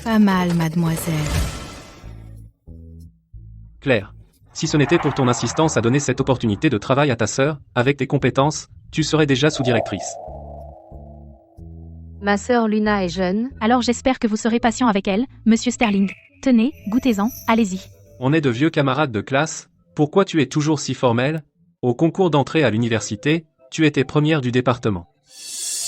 Pas mal, mademoiselle. Claire, si ce n'était pour ton insistance à donner cette opportunité de travail à ta sœur, avec tes compétences, tu serais déjà sous-directrice. Ma sœur Luna est jeune. Alors j'espère que vous serez patient avec elle, monsieur Sterling. Tenez, goûtez-en, allez-y. On est de vieux camarades de classe, pourquoi tu es toujours si formelle? Au concours d'entrée à l'université, tu étais première du département.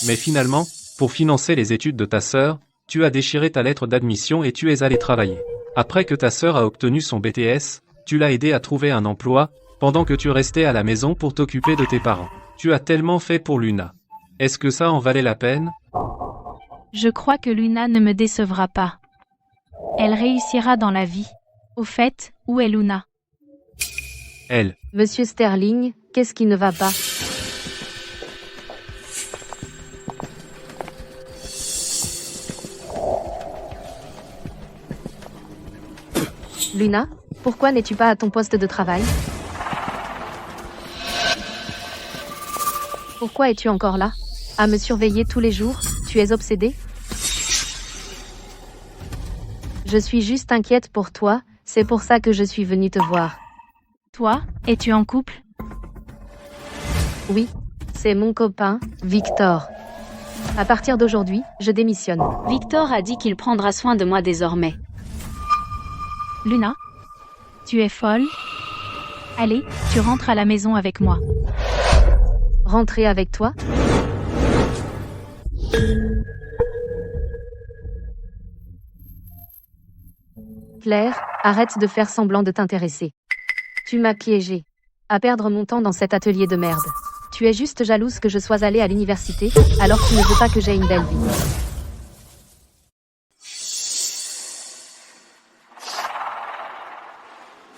Mais finalement, pour financer les études de ta sœur, tu as déchiré ta lettre d'admission et tu es allé travailler. Après que ta sœur a obtenu son BTS, tu l'as aidé à trouver un emploi, pendant que tu restais à la maison pour t'occuper de tes parents. Tu as tellement fait pour Luna. Est-ce que ça en valait la peine? Je crois que Luna ne me décevra pas. Elle réussira dans la vie. Au fait, où est Luna? Elle. Monsieur Sterling, qu'est-ce qui ne va pas? Luna, pourquoi n'es-tu pas à ton poste de travail? Pourquoi es-tu encore là? À me surveiller tous les jours? Tu es obsédée? Je suis juste inquiète pour toi, c'est pour ça que je suis venue te voir. Toi, es-tu en couple? Oui, c'est mon copain, Victor. À partir d'aujourd'hui, je démissionne. Victor a dit qu'il prendra soin de moi désormais. Luna? Tu es folle? Allez, tu rentres à la maison avec moi. Rentrer avec toi? Claire, arrête de faire semblant de t'intéresser. Tu m'as piégée. À perdre mon temps dans cet atelier de merde. Tu es juste jalouse que je sois allée à l'université, alors tu ne veux pas que j'aie une belle vie.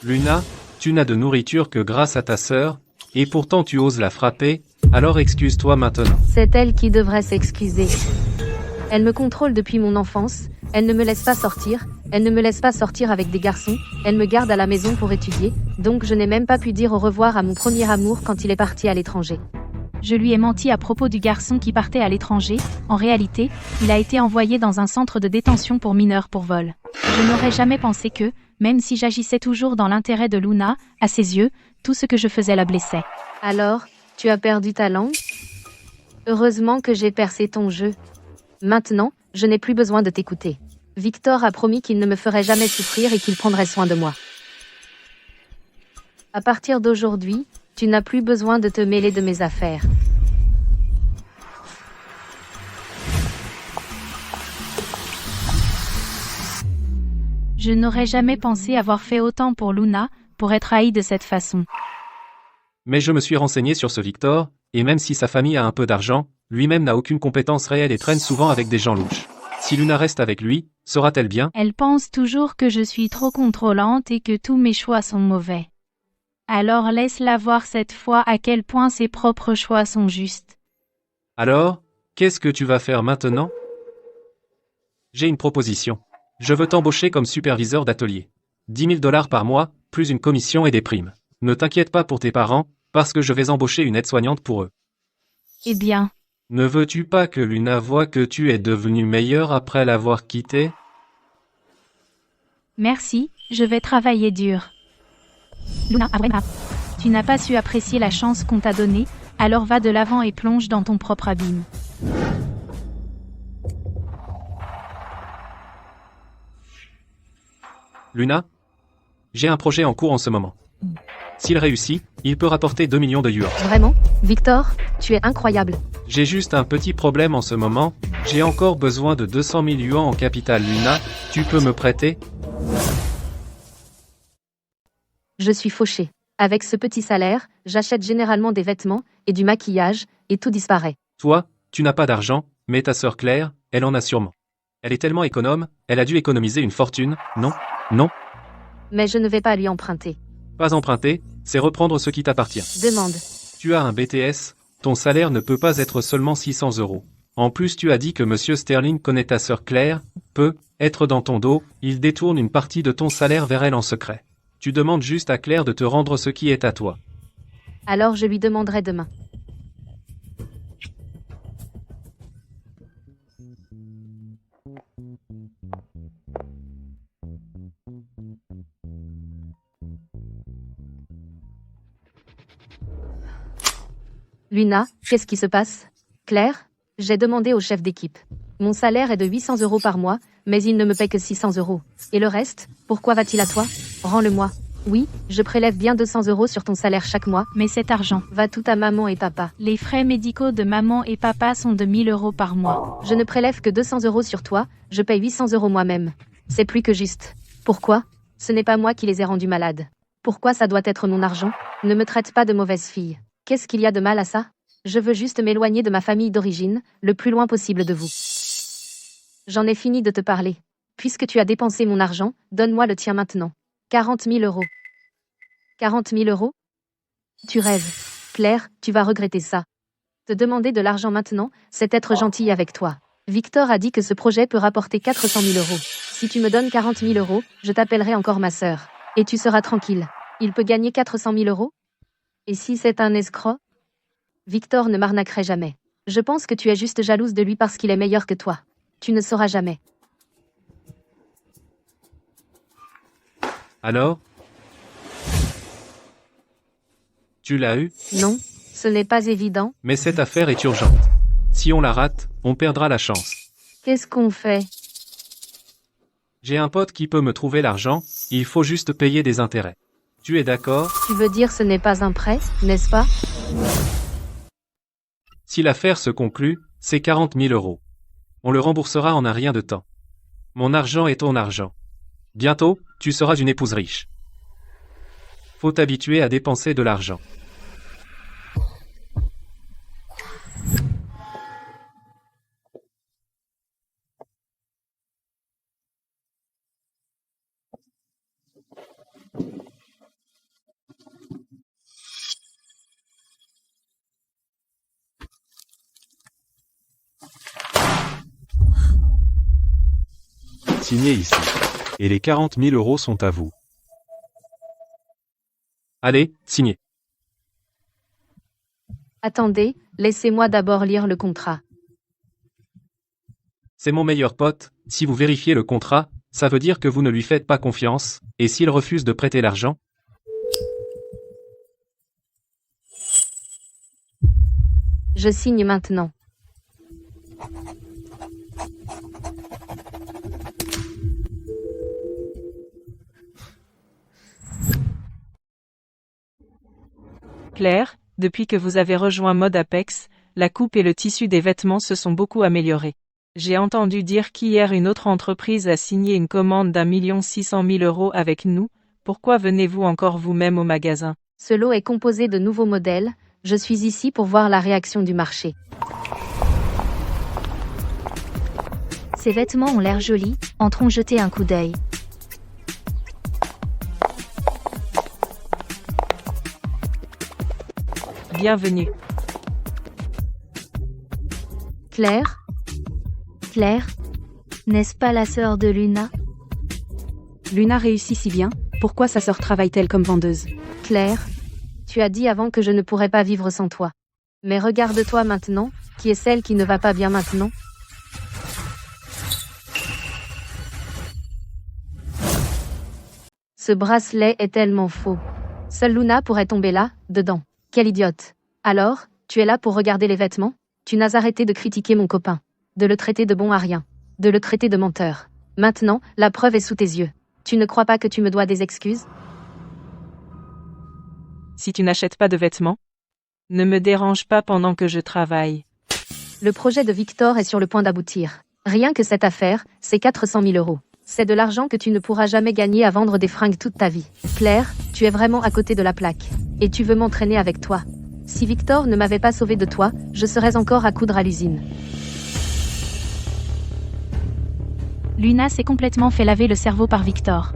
Luna, tu n'as de nourriture que grâce à ta sœur, et pourtant tu oses la frapper, alors excuse-toi maintenant. C'est elle qui devrait s'excuser. Elle me contrôle depuis mon enfance, elle ne me laisse pas sortir, elle ne me laisse pas sortir avec des garçons, elle me garde à la maison pour étudier, donc je n'ai même pas pu dire au revoir à mon premier amour quand il est parti à l'étranger. Je lui ai menti à propos du garçon qui partait à l'étranger. En réalité, il a été envoyé dans un centre de détention pour mineurs pour vol. Je n'aurais jamais pensé que, même si j'agissais toujours dans l'intérêt de Luna, à ses yeux, tout ce que je faisais la blessait. Alors, tu as perdu ta langue? Heureusement que j'ai percé ton jeu. Maintenant, je n'ai plus besoin de t'écouter. Victor a promis qu'il ne me ferait jamais souffrir et qu'il prendrait soin de moi. À partir d'aujourd'hui, tu n'as plus besoin de te mêler de mes affaires. Je n'aurais jamais pensé avoir fait autant pour Luna, pour être haï de cette façon. Mais je me suis renseigné sur ce Victor, et même si sa famille a un peu d'argent, lui-même n'a aucune compétence réelle et traîne souvent avec des gens louches. Si Luna reste avec lui, sera-t-elle bien? Elle pense toujours que je suis trop contrôlante et que tous mes choix sont mauvais. Alors laisse-la voir cette fois à quel point ses propres choix sont justes. Alors, qu'est-ce que tu vas faire maintenant? J'ai une proposition. Je veux t'embaucher comme superviseur d'atelier. 10 000 $ par mois, plus une commission et des primes. Ne t'inquiète pas pour tes parents, parce que je vais embaucher une aide-soignante pour eux. Eh bien, Ne veux-tu pas que Luna voie que tu es devenu meilleur après l'avoir quitté? merci, je vais travailler dur. Luna, tu n'as pas su apprécier la chance qu'on t'a donnée, alors va de l'avant et plonge dans ton propre abîme. Luna? J'ai un projet en cours en ce moment. S'il réussit, il peut rapporter 2 millions de yuan. Vraiment? Victor, tu es incroyable. J'ai juste un petit problème en ce moment, j'ai encore besoin de 200 000 yuan en capital. Luna, tu peux me prêter? Je suis fauchée. Avec ce petit salaire, j'achète généralement des vêtements et du maquillage, et tout disparaît. Toi, tu n'as pas d'argent, mais ta sœur Claire, elle en a sûrement. Elle est tellement économe, elle a dû économiser une fortune, non? Non? Mais je ne vais pas lui emprunter. Pas emprunter, c'est reprendre ce qui t'appartient. Demande. Tu as un BTS, ton salaire ne peut pas être seulement 600 €. En plus tu as dit que Monsieur Sterling connaît ta sœur Claire, peut être dans ton dos, il détourne une partie de ton salaire vers elle en secret. Tu demandes juste à Claire de te rendre ce qui est à toi. Alors je lui demanderai demain. Luna, qu'est-ce qui se passe? Claire? J'ai demandé au chef d'équipe. Mon salaire est de 800 € par mois, mais il ne me paie que 600 €. Et le reste, pourquoi va-t-il à toi? Rends-le-moi. Oui, je prélève bien 200 € sur ton salaire chaque mois. Mais cet argent, Va tout à maman et papa. les frais médicaux de maman et papa sont de 1000 € par mois. Je ne prélève que 200 € sur toi, je paye 800 € moi-même. C'est plus que juste. Pourquoi? Ce n'est pas moi qui les ai rendus malades. Pourquoi ça doit être mon argent? Ne me traite pas de mauvaise fille. Qu'est-ce qu'il y a de mal à ça? Je veux juste m'éloigner de ma famille d'origine, le plus loin possible de vous. J'en ai fini de te parler. Puisque tu as dépensé mon argent, donne-moi le tien maintenant. 40 000 €. 40 000 €? Tu rêves. Claire, tu vas regretter ça. Te demander de l'argent maintenant, c'est être gentille avec toi. Victor a dit que ce projet peut rapporter 400 000 €. Si tu me donnes 40 000 €, je t'appellerai encore ma sœur. Et tu seras tranquille. Il peut gagner 400 000 €? Et si c'est un escroc? Victor ne m'arnaquerait jamais. Je pense que tu es juste jalouse de lui parce qu'il est meilleur que toi. Tu ne sauras jamais. Alors? Tu l'as eu, Non, ce n'est pas évident. mais cette affaire est urgente. Si on la rate, on perdra la chance. Qu'est-ce qu'on fait? J'ai un pote qui peut me trouver l'argent, il faut juste payer des intérêts. Tu es d'accord? Tu veux dire ce n'est pas un prêt, n'est-ce pas? Si l'affaire se conclut, c'est 40 000 €. On le remboursera en un rien de temps. Mon argent est ton argent. Bientôt, tu seras une épouse riche. Faut t'habituer à dépenser de l'argent. Signez ici. Et les 40 000 € sont à vous. Allez, signez. Attendez, laissez-moi d'abord lire le contrat. C'est mon meilleur pote, si vous vérifiez le contrat, ça veut dire que vous ne lui faites pas confiance, et s'il refuse de prêter l'argent? Je signe maintenant. Claire, depuis que vous avez rejoint Mode Apex, la coupe et le tissu des vêtements se sont beaucoup améliorés. J'ai entendu dire qu'hier une autre entreprise a signé une commande d'1,6 million avec nous. Pourquoi venez-vous encore vous-même au magasin? Ce lot est composé de nouveaux modèles, je suis ici pour voir la réaction du marché. Ces vêtements ont l'air jolis, entrons jeter un coup d'œil. Bienvenue. Claire? Claire? N'est-ce pas la sœur de Luna? Luna réussit si bien, pourquoi sa sœur travaille-t-elle comme vendeuse? Claire? Tu as dit avant que je ne pourrais pas vivre sans toi. Mais regarde-toi maintenant, qui est celle qui ne va pas bien maintenant? Ce bracelet est tellement faux. Seule Luna pourrait tomber là, dedans. Quelle idiote. Alors, tu es là pour regarder les vêtements? Tu n'as arrêté de critiquer mon copain. De le traiter de bon à rien. De le traiter de menteur. Maintenant, la preuve est sous tes yeux. Tu ne crois pas que tu me dois des excuses? Si tu n'achètes pas de vêtements, ne me dérange pas pendant que je travaille. Le projet de Victor est sur le point d'aboutir. Rien que cette affaire, c'est 400 000 €. C'est de l'argent que tu ne pourras jamais gagner à vendre des fringues toute ta vie. Claire, tu es vraiment à côté de la plaque. Et tu veux m'entraîner avec toi. Si Victor ne m'avait pas sauvé de toi, je serais encore à coudre à l'usine. Luna s'est complètement fait laver le cerveau par Victor.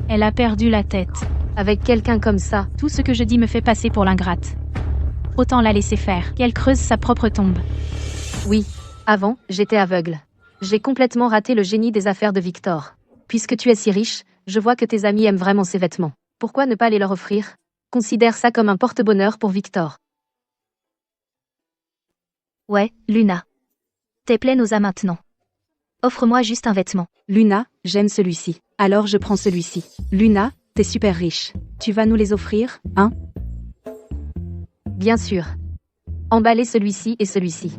Elle a perdu la tête. Avec quelqu'un comme ça, Tout ce que je dis me fait passer pour l'ingrate. Autant la laisser faire, qu'elle creuse sa propre tombe. oui. Avant, j'étais aveugle. J'ai complètement raté le génie des affaires de Victor. Puisque tu es si riche, je vois que tes amis aiment vraiment ces vêtements. Pourquoi ne pas les leur offrir? Considère ça comme un porte-bonheur pour Victor. Ouais, Luna. T'es pleine aux as maintenant. Offre-moi juste un vêtement. Luna, j'aime celui-ci. Alors je prends celui-ci. Luna, t'es super riche. Tu vas nous les offrir, hein? Bien sûr. Emballez celui-ci et celui-ci.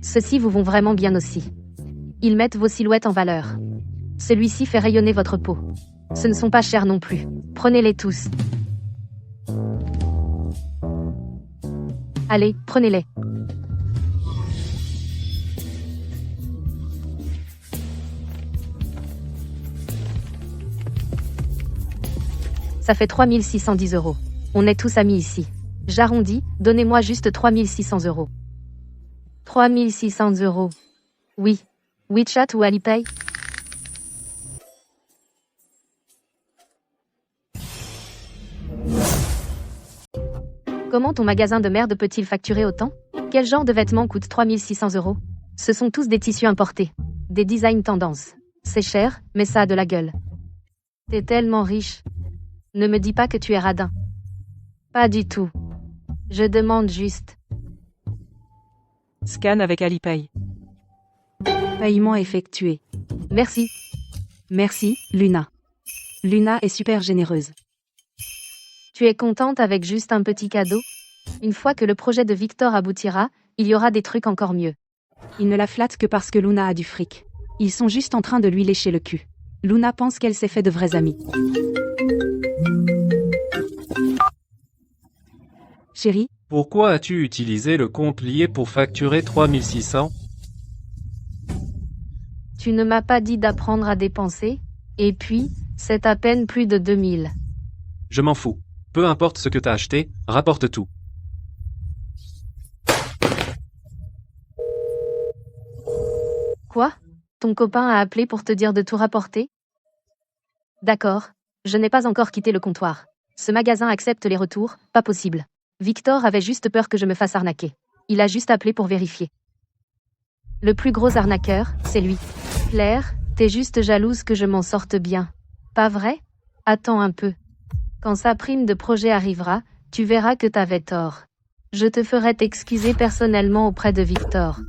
Ceux-ci vous vont vraiment bien aussi. Ils mettent vos silhouettes en valeur. Celui-ci fait rayonner votre peau. Ce ne sont pas chers non plus. Prenez-les tous. Allez, prenez-les. Ça fait 3610 €. On est tous amis ici. J'arrondis, donnez-moi juste 3600 €. 3600 €. Oui. WeChat ou Alipay? Comment ton magasin de merde peut-il facturer autant? Quel genre de vêtements coûte 3600 €? Ce sont tous des tissus importés. Des designs tendance. C'est cher, mais ça a de la gueule. T'es tellement riche. Ne me dis pas que tu es radin. Pas du tout. Je demande juste. Scan avec Alipay. Paiement effectué. Merci. Merci, Luna. Luna est super généreuse. Tu es contente avec juste un petit cadeau? Une fois que le projet de Victor aboutira, il y aura des trucs encore mieux. Il ne la flatte que parce que Luna a du fric. Ils sont juste en train de lui lécher le cul. Luna pense qu'elle s'est fait de vrais amis. Chérie, Pourquoi as-tu utilisé le compte lié pour facturer 3600? Tu ne m'as pas dit d'apprendre à dépenser? Et puis, c'est à peine plus de 2000. Je m'en fous. Peu importe ce que t'as acheté, rapporte tout. Quoi? Ton copain a appelé pour te dire de tout rapporter? D'accord. Je n'ai pas encore quitté le comptoir. Ce magasin accepte les retours, pas possible. Victor avait juste peur que je me fasse arnaquer. Il a juste appelé pour vérifier. Le plus gros arnaqueur, c'est lui. Claire, t'es juste jalouse que je m'en sorte bien. Pas vrai? Attends un peu. Quand sa prime de projet arrivera, tu verras que t'avais tort. Je te ferai t'excuser personnellement auprès de Victor.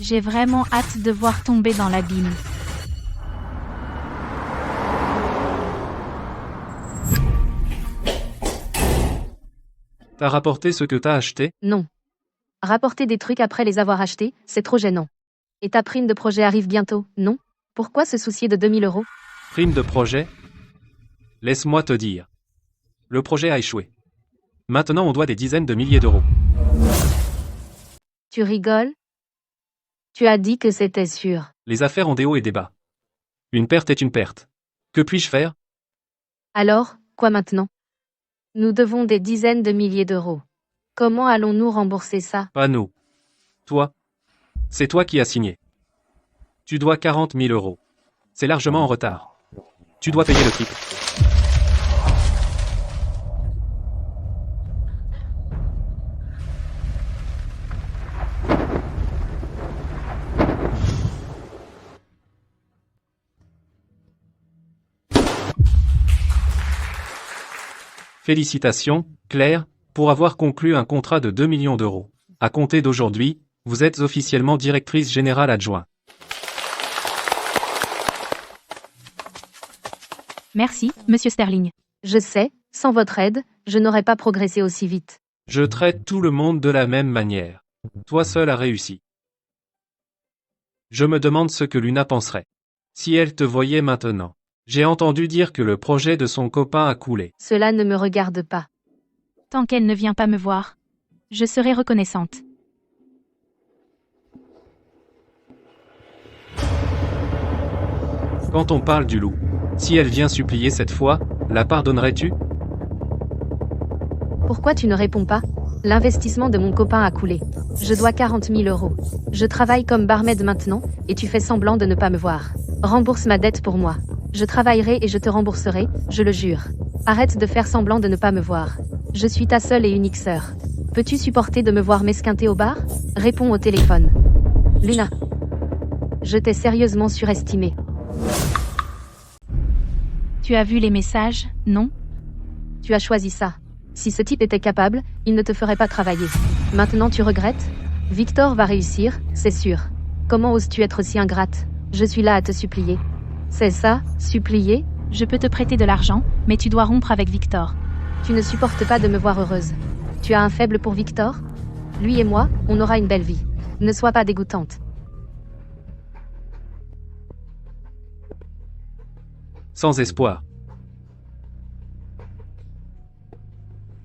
J'ai vraiment hâte de voir tomber dans l'abîme. T'as rapporté ce que t'as acheté? Non. Rapporter des trucs après les avoir achetés, c'est trop gênant. Et ta prime de projet arrive bientôt, non? Pourquoi se soucier de 2000 €? Prime de projet? Laisse-moi te dire. Le projet a échoué. Maintenant on doit des dizaines de milliers d'euros. Tu rigoles? Tu as dit que c'était sûr. Les affaires ont des hauts et des bas. Une perte est une perte. Que puis-je faire? Alors, quoi maintenant? Nous devons des dizaines de milliers d'euros. Comment allons-nous rembourser ça? Pas nous. Toi. C'est toi qui as signé. Tu dois 40 000 €. C'est largement en retard. Tu dois payer le triple. Félicitations, Claire, pour avoir conclu un contrat de 2 millions d'euros. À compter d'aujourd'hui, vous êtes officiellement directrice générale adjointe. Merci, Monsieur Sterling. Je sais, sans votre aide, je n'aurais pas progressé aussi vite. Je traite tout le monde de la même manière. Toi seul as réussi. Je me demande ce que Luna penserait. Si elle te voyait maintenant. J'ai entendu dire que le projet de son copain a coulé. Cela ne me regarde pas. Tant qu'elle ne vient pas me voir, je serai reconnaissante. Quand on parle du loup, si elle vient supplier cette fois, la pardonnerais-tu? Pourquoi tu ne réponds pas? L'investissement de mon copain a coulé. Je dois 40 000 €. Je travaille comme barmaid maintenant, et tu fais semblant de ne pas me voir. Rembourse ma dette pour moi. Je travaillerai et je te rembourserai, je le jure. Arrête de faire semblant de ne pas me voir. Je suis ta seule et unique sœur. Peux-tu supporter de me voir m'esquinter au bar? Réponds au téléphone. Luna. Je t'ai sérieusement surestimé. Tu as vu les messages, non? Tu as choisi ça. Si ce type était capable, il ne te ferait pas travailler. Maintenant tu regrettes? Victor va réussir, c'est sûr. Comment oses-tu être si ingrate? Je suis là à te supplier. C'est ça, supplier? Je peux te prêter de l'argent, mais tu dois rompre avec Victor. Tu ne supportes pas de me voir heureuse. Tu as un faible pour Victor? Lui et moi, on aura une belle vie. Ne sois pas dégoûtante. Sans espoir.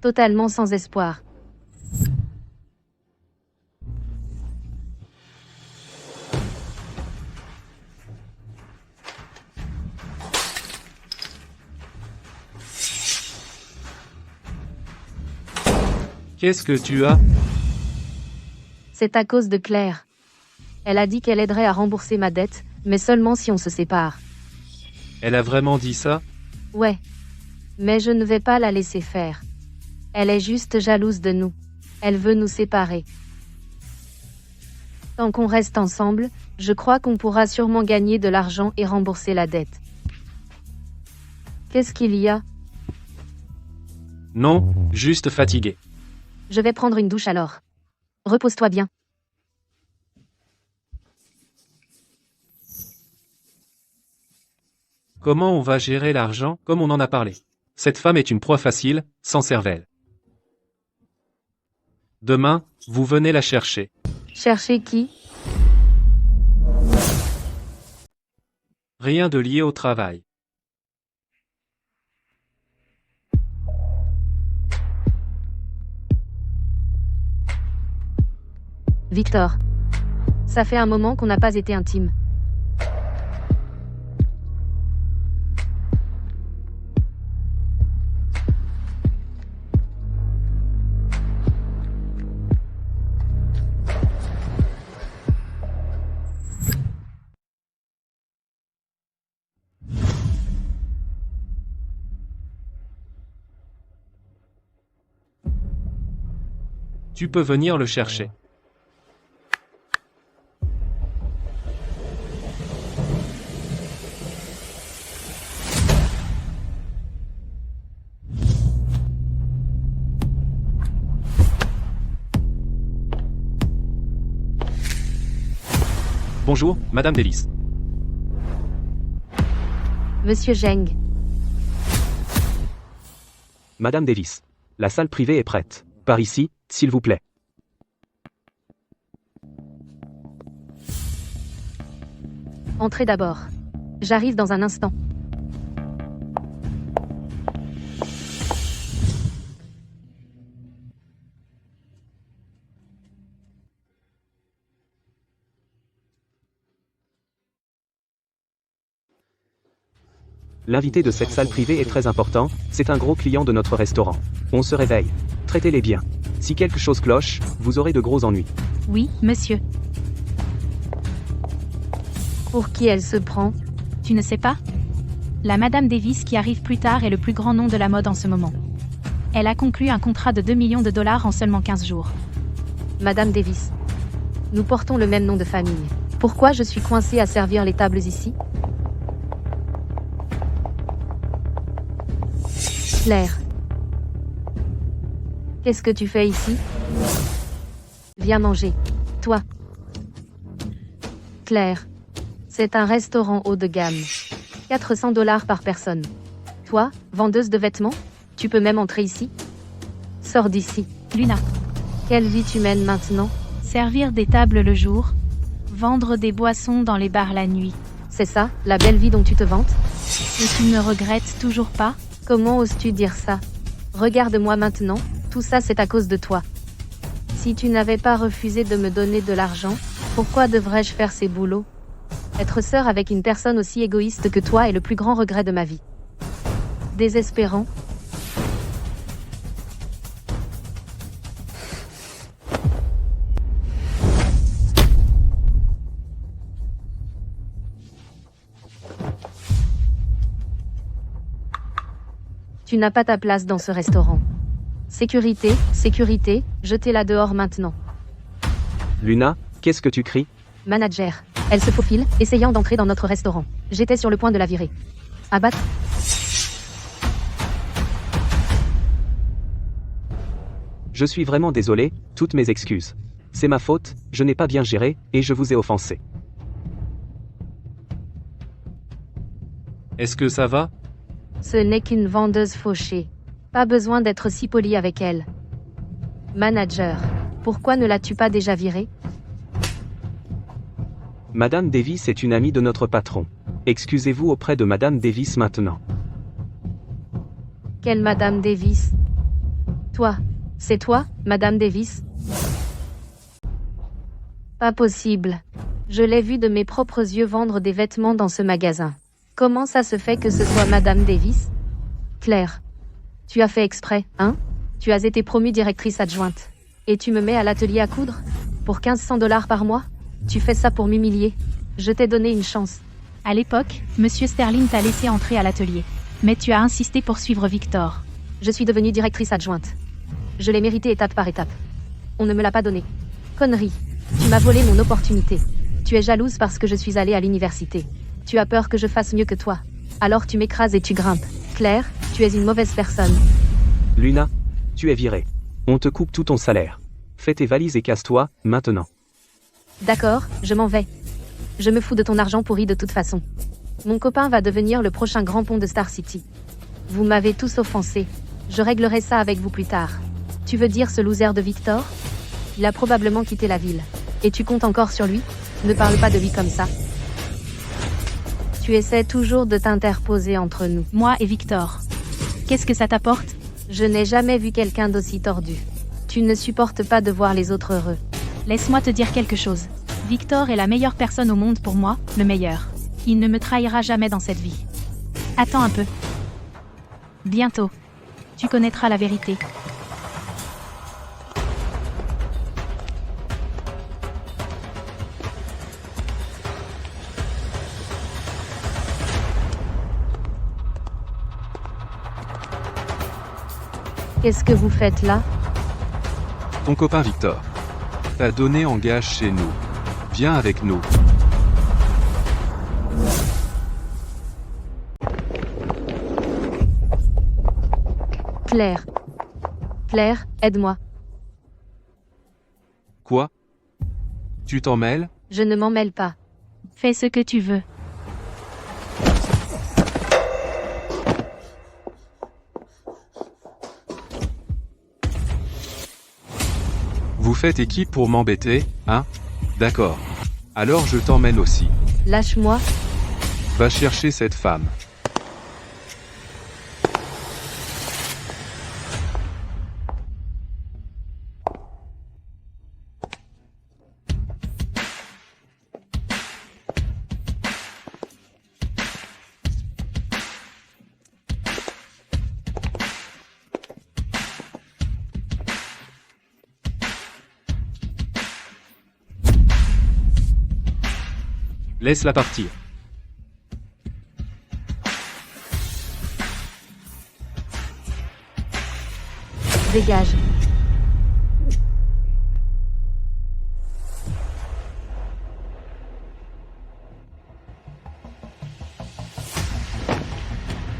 Totalement sans espoir. Qu'est-ce que tu as? C'est à cause de Claire. Elle a dit qu'elle aiderait à rembourser ma dette, mais seulement si on se sépare. Elle a vraiment dit ça? Ouais. Mais je ne vais pas la laisser faire. Elle est juste jalouse de nous. Elle veut nous séparer. Tant qu'on reste ensemble, je crois qu'on pourra sûrement gagner de l'argent et rembourser la dette. Qu'est-ce qu'il y a? Non, juste fatigué. Je vais prendre une douche alors. Repose-toi bien. Comment on va gérer l'argent, comme on en a parlé? Cette femme est une proie facile, sans cervelle. Demain, vous venez la chercher. Chercher qui? Rien de lié au travail. Victor. Ça fait un moment qu'on n'a pas été intime. Tu peux venir le chercher. Bonjour, Madame Delis. Monsieur Zheng. Madame Davis. La salle privée est prête. Par ici, s'il vous plaît. Entrez d'abord. J'arrive dans un instant. L'invité de cette salle privée est très important, c'est un gros client de notre restaurant. On se réveille. Traitez-les bien. Si quelque chose cloche, vous aurez de gros ennuis. Oui, monsieur. Pour qui elle se prend? Tu ne sais pas? La Madame Davis qui arrive plus tard est le plus grand nom de la mode en ce moment. Elle a conclu un contrat de 2 millions de dollars en seulement 15 jours. Madame Davis. Nous portons le même nom de famille. Pourquoi je suis coincée à servir les tables ici? Claire. Qu'est-ce que tu fais ici? Viens manger. Toi. Claire. C'est un restaurant haut de gamme. 400 $ par personne. Toi, vendeuse de vêtements? Tu peux même entrer ici? Sors d'ici. Luna. Quelle vie tu mènes maintenant? Servir des tables le jour. Vendre des boissons dans les bars la nuit. C'est ça, la belle vie dont tu te vantes? Et tu ne regrettes toujours pas? Comment oses-tu dire ça? Regarde-moi maintenant, tout ça c'est à cause de toi. Si tu n'avais pas refusé de me donner de l'argent, pourquoi devrais-je faire ces boulots? Être sœur avec une personne aussi égoïste que toi est le plus grand regret de ma vie. Désespérant. Tu n'as pas ta place dans ce restaurant. Sécurité, sécurité, jetez-la dehors maintenant. Luna, qu'est-ce que tu cries? Manager. Elle se faufile, essayant d'entrer dans notre restaurant. J'étais sur le point de la virer. Abattre. Je suis vraiment désolé, toutes mes excuses. C'est ma faute, je n'ai pas bien géré, et je vous ai offensé. Est-ce que ça va? Ce n'est qu'une vendeuse fauchée. Pas besoin d'être si poli avec elle. Manager, pourquoi ne l'as-tu pas déjà virée? Madame Davis est une amie de notre patron. Excusez-vous auprès de Madame Davis maintenant. Quelle Madame Davis? Toi, c'est toi, Madame Davis? Pas possible. Je l'ai vu de mes propres yeux vendre des vêtements dans ce magasin. Comment ça se fait que ce soit Madame Davis? Claire. Tu as fait exprès, hein? Tu as été promue directrice adjointe. Et tu me mets à l'atelier à coudre? Pour 1500 $ par mois? Tu fais ça pour m'humilier? Je t'ai donné une chance. À l'époque, Monsieur Sterling t'a laissé entrer à l'atelier. Mais tu as insisté pour suivre Victor. Je suis devenue directrice adjointe. Je l'ai mérité étape par étape. On ne me l'a pas donné. Connerie. Tu m'as volé mon opportunité. Tu es jalouse parce que je suis allée à l'université. Tu as peur que je fasse mieux que toi. Alors tu m'écrases et tu grimpes. Claire, tu es une mauvaise personne. Luna, tu es virée. On te coupe tout ton salaire. Fais tes valises et casse-toi, maintenant. D'accord, je m'en vais. Je me fous de ton argent pourri de toute façon. Mon copain va devenir le prochain grand pont de Star City. Vous m'avez tous offensé. Je réglerai ça avec vous plus tard. Tu veux dire ce loser de Victor? Il a probablement quitté la ville. Et tu comptes encore sur lui? Ne parle pas de lui comme ça. Tu essaies toujours de t'interposer entre nous. Moi et Victor. Qu'est-ce que ça t'apporte? Je n'ai jamais vu quelqu'un d'aussi tordu. Tu ne supportes pas de voir les autres heureux. Laisse-moi te dire quelque chose. Victor est la meilleure personne au monde pour moi, le meilleur. Il ne me trahira jamais dans cette vie. Attends un peu. Bientôt. Tu connaîtras la vérité. Qu'est-ce que vous faites là? Ton copain Victor t'a donné en gage chez nous. Viens avec nous. Claire. Claire, aide-moi. Quoi? Tu t'en mêles? Je ne m'en mêle pas. Fais ce que tu veux. Vous faites équipe pour m'embêter, hein? D'accord. Alors je t'emmène aussi. Lâche-moi. Va chercher cette femme. Laisse-la partir. Dégage.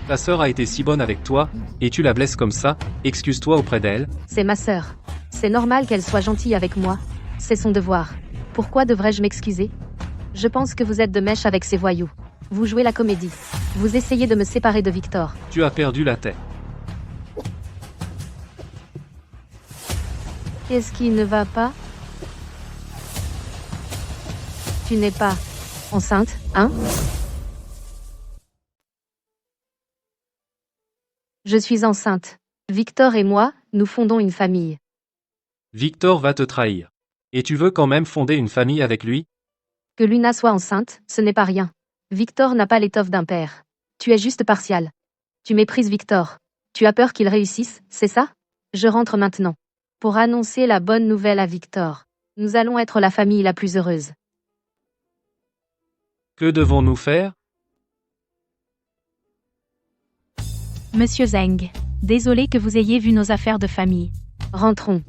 Ta sœur a été si bonne avec toi, et tu la blesses comme ça, excuse-toi auprès d'elle. C'est ma sœur. C'est normal qu'elle soit gentille avec moi. C'est son devoir. Pourquoi devrais-je m'excuser? Je pense que vous êtes de mèche avec ces voyous. Vous jouez la comédie. Vous essayez de me séparer de Victor. Tu as perdu la tête. Qu'est-ce qui ne va pas? Tu n'es pas enceinte, hein? Je suis enceinte. Victor et moi, nous fondons une famille. Victor va te trahir. Et tu veux quand même fonder une famille avec lui? Que Luna soit enceinte, ce n'est pas rien. Victor n'a pas l'étoffe d'un père. Tu es juste partial. Tu méprises Victor. Tu as peur qu'il réussisse, c'est ça? Je rentre maintenant. Pour annoncer la bonne nouvelle à Victor. Nous allons être la famille la plus heureuse. Que devons-nous faire? Monsieur Zeng, désolé que vous ayez vu nos affaires de famille. Rentrons.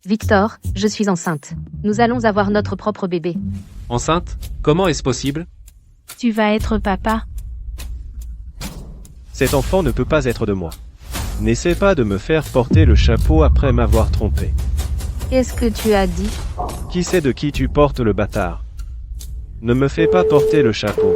Victor, je suis enceinte. Nous allons avoir notre propre bébé. Enceinte? Comment est-ce possible? Tu vas être papa. Cet enfant ne peut pas être de moi. N'essaie pas de me faire porter le chapeau après m'avoir trompé. Qu'est-ce que tu as dit? Qui sait de qui tu portes le bâtard? Ne me fais pas porter le chapeau.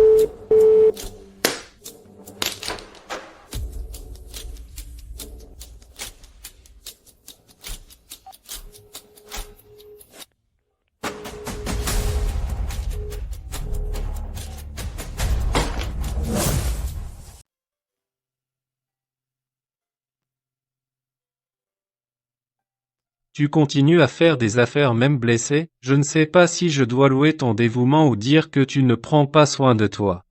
Tu continues à faire des affaires même blessé? Je ne sais pas si je dois louer ton dévouement ou dire que tu ne prends pas soin de toi.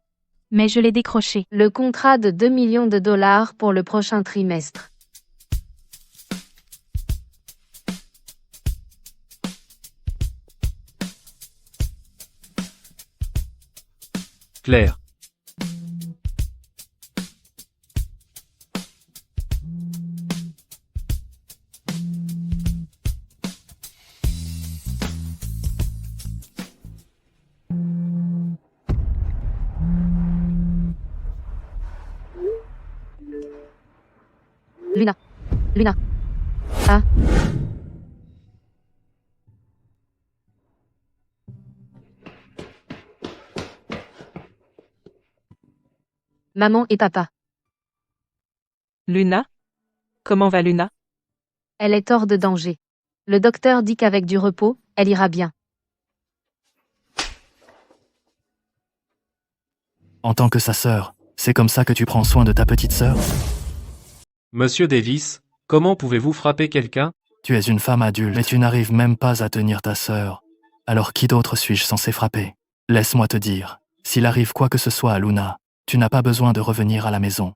Mais je l'ai décroché. Le contrat de 2 millions de dollars pour le prochain trimestre. Claire. Luna. Luna. Ah. Maman et papa. Luna? Comment va Luna? Elle est hors de danger. Le docteur dit qu'avec du repos, elle ira bien. En tant que sa sœur, c'est comme ça que tu prends soin de ta petite sœur? Monsieur Davis, comment pouvez-vous frapper quelqu'un? Tu es une femme adulte et tu n'arrives même pas à tenir ta sœur. Alors qui d'autre suis-je censé frapper? Laisse-moi te dire, s'il arrive quoi que ce soit à Luna, tu n'as pas besoin de revenir à la maison.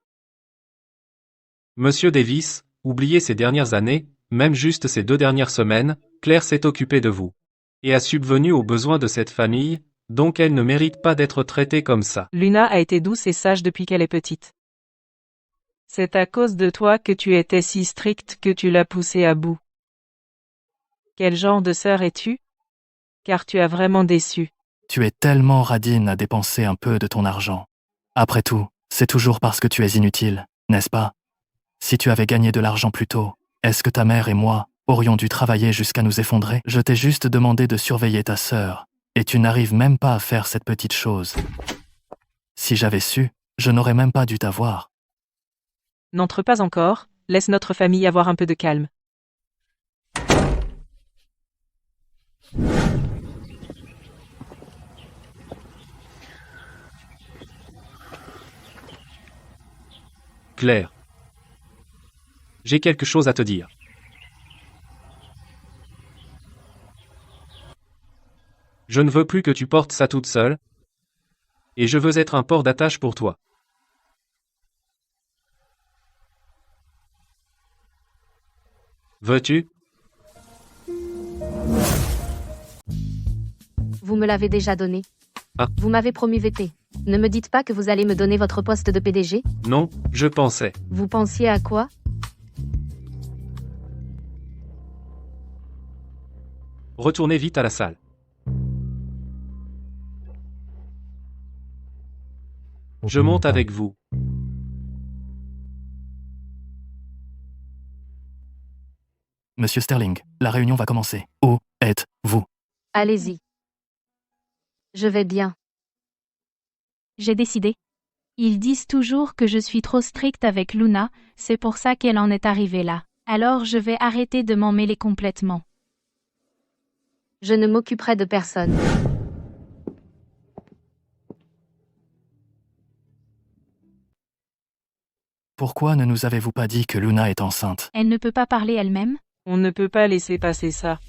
Monsieur Davis, oubliez ces dernières années, même juste ces 2 dernières semaines, Claire s'est occupée de vous. Et a subvenu aux besoins de cette famille, donc elle ne mérite pas d'être traitée comme ça. Luna a été douce et sage depuis qu'elle est petite. C'est à cause de toi que tu étais si stricte que tu l'as poussée à bout. Quel genre de sœur es-tu? Car tu as vraiment déçu. Tu es tellement radine à dépenser un peu de ton argent. Après tout, c'est toujours parce que tu es inutile, n'est-ce pas? Si tu avais gagné de l'argent plus tôt, est-ce que ta mère et moi aurions dû travailler jusqu'à nous effondrer? Je t'ai juste demandé de surveiller ta sœur, et tu n'arrives même pas à faire cette petite chose. Si j'avais su, je n'aurais même pas dû t'avoir. N'entre pas encore, laisse notre famille avoir un peu de calme. Claire. J'ai quelque chose à te dire. Je ne veux plus que tu portes ça toute seule. Et je veux être un port d'attache pour toi. Veux-tu? Vous me l'avez déjà donné. Ah. Vous m'avez promu VP. Ne me dites pas que vous allez me donner votre poste de PDG. Non, je pensais. Vous pensiez à quoi? Retournez vite à la salle. Je monte avec vous. Monsieur Sterling, la réunion va commencer. Où êtes-vous? Allez-y. Je vais bien. J'ai décidé. Ils disent toujours que je suis trop stricte avec Luna, c'est pour ça qu'elle en est arrivée là. Alors je vais arrêter de m'en mêler complètement. Je ne m'occuperai de personne. Pourquoi ne nous avez-vous pas dit que Luna est enceinte? Elle ne peut pas parler elle-même? On ne peut pas laisser passer ça.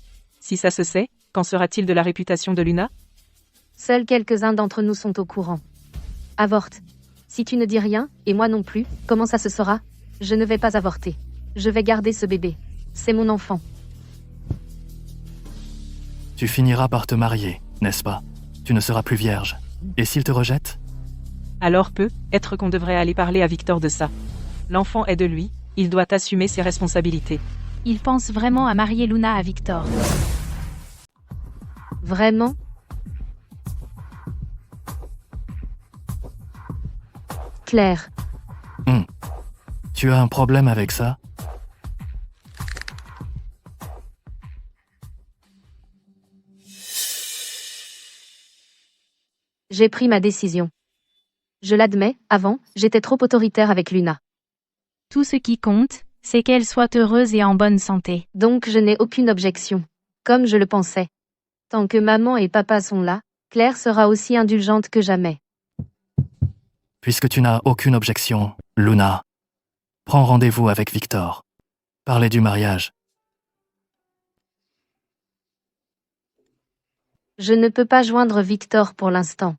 Si ça se sait, qu'en sera-t-il de la réputation de Luna? Seuls quelques-uns d'entre nous sont au courant. Avorte. Si tu ne dis rien, et moi non plus, comment ça se saura? Je ne vais pas avorter. Je vais garder ce bébé. C'est mon enfant. Tu finiras par te marier, n'est-ce pas? Tu ne seras plus vierge. Et s'il te rejette? Alors peut-être qu'on devrait aller parler à Victor de ça. L'enfant est de lui, il doit assumer ses responsabilités. Il pense vraiment à marier Luna à Victor. Vraiment? Claire. Tu as un problème avec ça? J'ai pris ma décision. Je l'admets, avant, j'étais trop autoritaire avec Luna. Tout ce qui compte, c'est qu'elle soit heureuse et en bonne santé. Donc je n'ai aucune objection. Comme je le pensais. Tant que maman et papa sont là, Claire sera aussi indulgente que jamais. Puisque tu n'as aucune objection, Luna, prends rendez-vous avec Victor. Parlez du mariage. Je ne peux pas joindre Victor pour l'instant.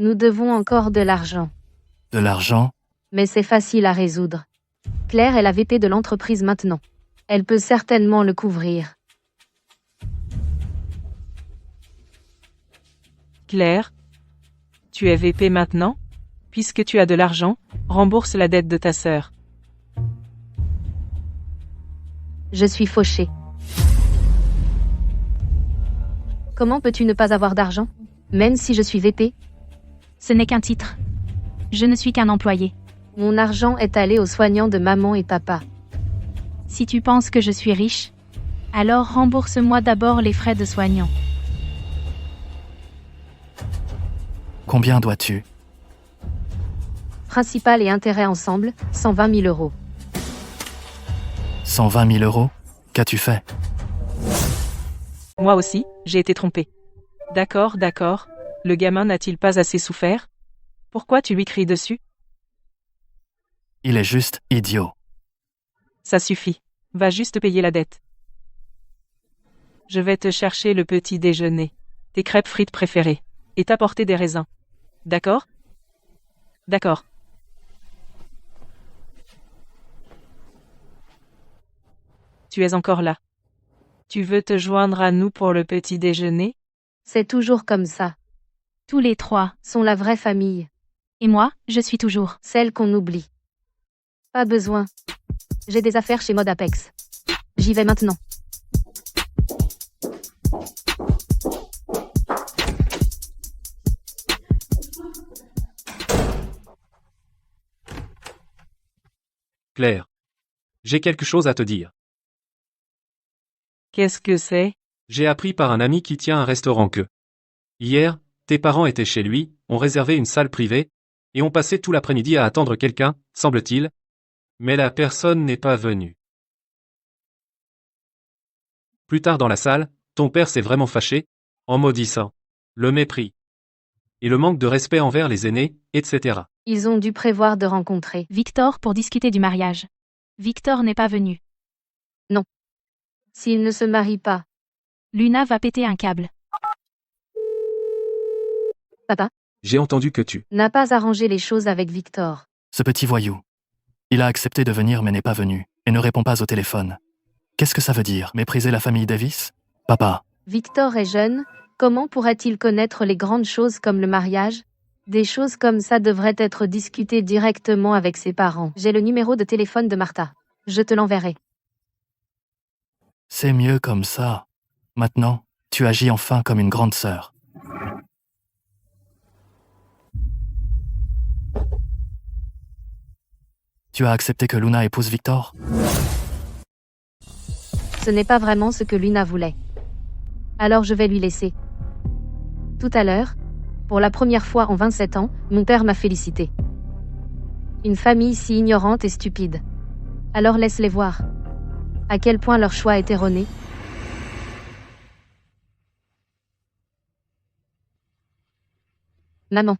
Nous devons encore de l'argent. De l'argent? Mais c'est facile à résoudre. Claire est la VP de l'entreprise maintenant. Elle peut certainement le couvrir. Claire, tu es VP maintenant? Puisque tu as de l'argent, rembourse la dette de ta sœur. Je suis fauchée. Comment peux-tu ne pas avoir d'argent? Même si je suis VP? Ce n'est qu'un titre. Je ne suis qu'un employé. Mon argent est allé aux soignants de maman et papa. Si tu penses que je suis riche, alors rembourse-moi d'abord les frais de soignants. Combien dois-tu? Principal et intérêt ensemble, 120 000 euros. 120 000 euros? Qu'as-tu fait? Moi aussi, j'ai été trompée. D'accord, d'accord. Le gamin n'a-t-il pas assez souffert? Pourquoi tu lui cries dessus? Il est juste idiot. Ça suffit. Va juste payer la dette. Je vais te chercher le petit déjeuner. Tes crêpes frites préférées. Et t'apporter des raisins. D'accord? D'accord. Tu es encore là. Tu veux te joindre à nous pour le petit déjeuner? C'est toujours comme ça. Tous les trois Sont la vraie famille. Et moi, je suis toujours. Celle qu'on oublie. Pas besoin. J'ai des affaires chez Mode Apex. J'y vais maintenant. Claire. J'ai quelque chose à te dire. Qu'est-ce que c'est? J'ai appris par un ami qui tient un restaurant que hier, tes parents étaient chez lui, ont réservé une salle privée, et ont passé tout l'après-midi à attendre quelqu'un, semble-t-il. Mais la personne n'est pas venue. Plus tard dans la salle, ton père s'est vraiment fâché, en maudissant le mépris et le manque de respect envers les aînés, etc. Ils ont dû prévoir de rencontrer Victor pour discuter du mariage. Victor n'est pas venu. S'ils ne se marient pas. Luna va péter un câble. Papa J'ai entendu que tu... n'a pas arrangé les choses avec Victor. Ce petit voyou. Il a accepté de venir mais n'est pas venu, et ne répond pas au téléphone. Qu'est-ce que ça veut dire? Mépriser la famille Davis? Papa, Victor est jeune, comment pourrait-il connaître les grandes choses comme le mariage? Des choses comme ça devraient être discutées directement avec ses parents. J'ai le numéro de téléphone de Martha. Je te l'enverrai. c'est mieux comme ça. Maintenant, tu agis enfin comme une grande sœur. Tu as accepté que Luna épouse Victor? Ce n'est pas vraiment ce que Luna voulait. Alors je vais lui laisser. Tout à l'heure, pour la première fois en 27 ans, mon père m'a félicité. Une famille si ignorante et stupide. Alors laisse-les voir. À quel point leur choix est erroné. Maman.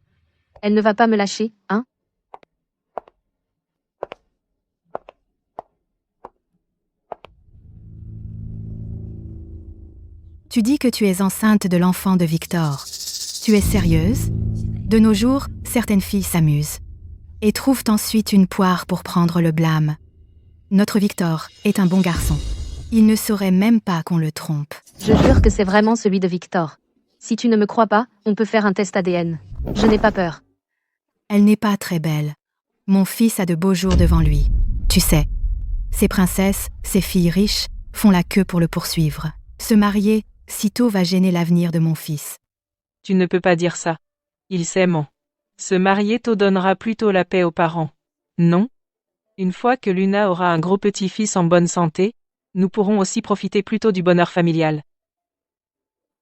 Elle ne va pas me lâcher, hein? Tu dis que tu es enceinte de l'enfant de Victor. Tu es sérieuse? De nos jours, certaines filles s'amusent. Et trouvent ensuite une poire pour prendre le blâme. Notre Victor est un bon garçon. Il ne saurait même pas qu'on le trompe. Je jure que c'est vraiment celui de Victor. Si tu ne me crois pas, on peut faire un test ADN. Je n'ai pas peur. Elle n'est pas très belle. Mon fils a de beaux jours devant lui. Tu sais, ces princesses, ces filles riches, font la queue pour le poursuivre. Se marier, sitôt va gêner l'avenir de mon fils. Tu ne peux pas dire ça. Ils s'aiment. Se marier tôt donnera plutôt la paix aux parents. Non? Une fois que Luna aura un gros petit-fils en bonne santé, nous pourrons aussi profiter plutôt du bonheur familial.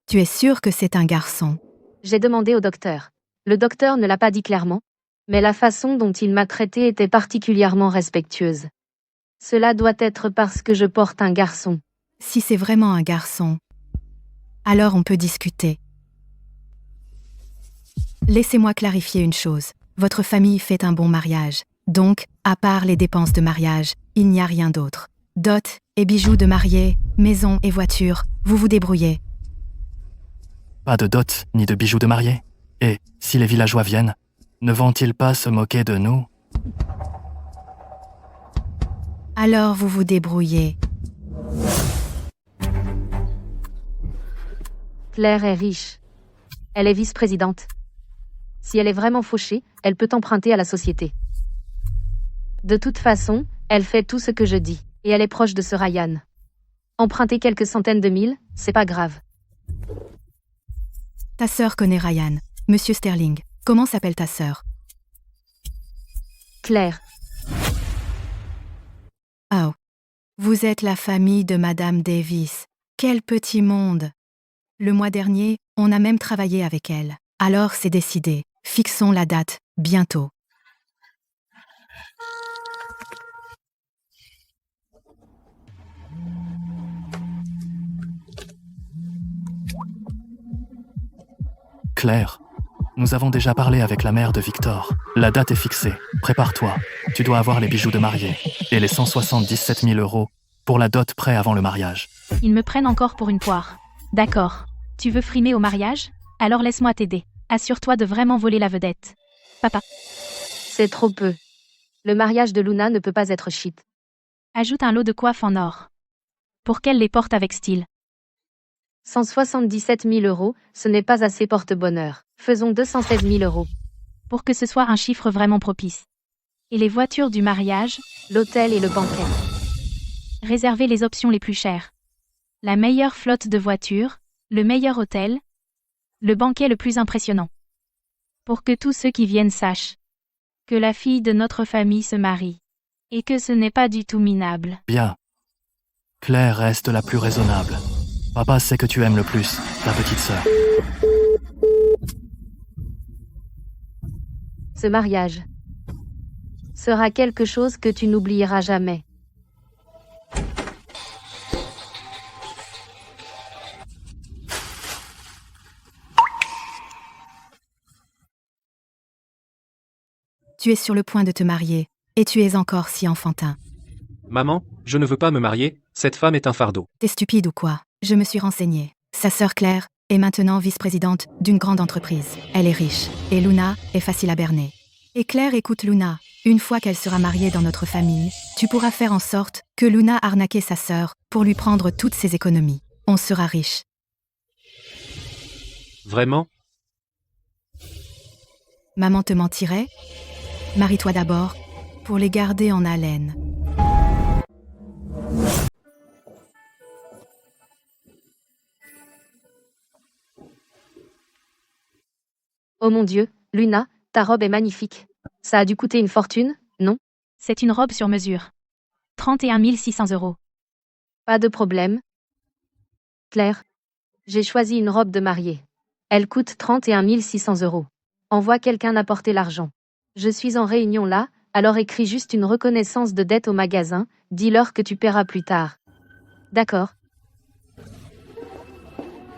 Tu es sûr que c'est un garçon? J'ai demandé au docteur. Le docteur ne l'a pas dit clairement, mais la façon dont il m'a traité était particulièrement respectueuse. Cela doit être parce que je porte un garçon. Si c'est vraiment un garçon, alors on peut discuter. Laissez-moi clarifier une chose. Votre famille fait un bon mariage. Donc, à part les dépenses de mariage, il n'y a rien d'autre. Dot et bijoux de mariée, maison et voiture, vous vous débrouillez. Pas de dot ni de bijoux de mariée. Et, si les villageois viennent, ne vont-ils pas se moquer de nous? Alors vous vous débrouillez. Claire est riche. Elle est vice-présidente. Si elle est vraiment fauchée, elle peut emprunter à la société. De toute façon, elle fait tout ce que je dis, et elle est proche de ce Ryan. Emprunter quelques centaines de mille, c'est pas grave. Ta sœur connaît Ryan. Monsieur Sterling, comment s'appelle ta sœur? Claire. Oh. Vous êtes la famille de Madame Davis. Quel petit monde! Le mois dernier, on a même travaillé avec elle. Alors c'est décidé. Fixons la date, bientôt. Claire, nous avons déjà parlé avec la mère de Victor. La date est fixée. Prépare-toi. Tu dois avoir les bijoux de mariée. Et les 177 000 € pour la dot prêt avant le mariage. Ils me prennent encore pour une poire. D'accord. Tu veux frimer au mariage? Alors laisse-moi t'aider. Assure-toi de vraiment voler la vedette. Papa. C'est trop peu. Le mariage de Luna ne peut pas être shit. Ajoute un lot de coiffes en or. Pour qu'elle les porte avec style. 177 000 €, ce n'est pas assez porte-bonheur. Faisons 216 000 €. Pour que ce soit un chiffre vraiment propice. Et les voitures du mariage, l'hôtel et le banquet. Réservez les options les plus chères. La meilleure flotte de voitures, le meilleur hôtel, le banquet le plus impressionnant. Pour que tous ceux qui viennent sachent que la fille de notre famille se marie. Et que ce n'est pas du tout minable. Bien. Claire reste la plus raisonnable. Papa sait que tu aimes le plus, ta petite sœur. Ce mariage sera quelque chose que tu n'oublieras jamais. Tu es sur le point de te marier, et tu es encore si enfantin. Maman, je ne veux pas me marier, cette femme est un fardeau. T'es stupide ou quoi? Je me suis renseignée. Sa sœur Claire est maintenant vice-présidente d'une grande entreprise. Elle est riche, et Luna est facile à berner. Et Claire écoute Luna. Une fois qu'elle sera mariée dans notre famille, tu pourras faire en sorte que Luna arnaque sa sœur pour lui prendre toutes ses économies. On sera riche. Vraiment? Maman te mentirait? Marie-toi d'abord, pour les garder en haleine. Oh mon Dieu, Luna, ta robe est magnifique. Ça a dû coûter une fortune, non? C'est une robe sur mesure. 31 600 €. Pas de problème. Claire, j'ai choisi une robe de mariée. Elle coûte 31 600 €. Envoie quelqu'un apporter l'argent. Je suis en réunion là, alors écris juste une reconnaissance de dette au magasin, dis-leur que tu paieras plus tard. D'accord.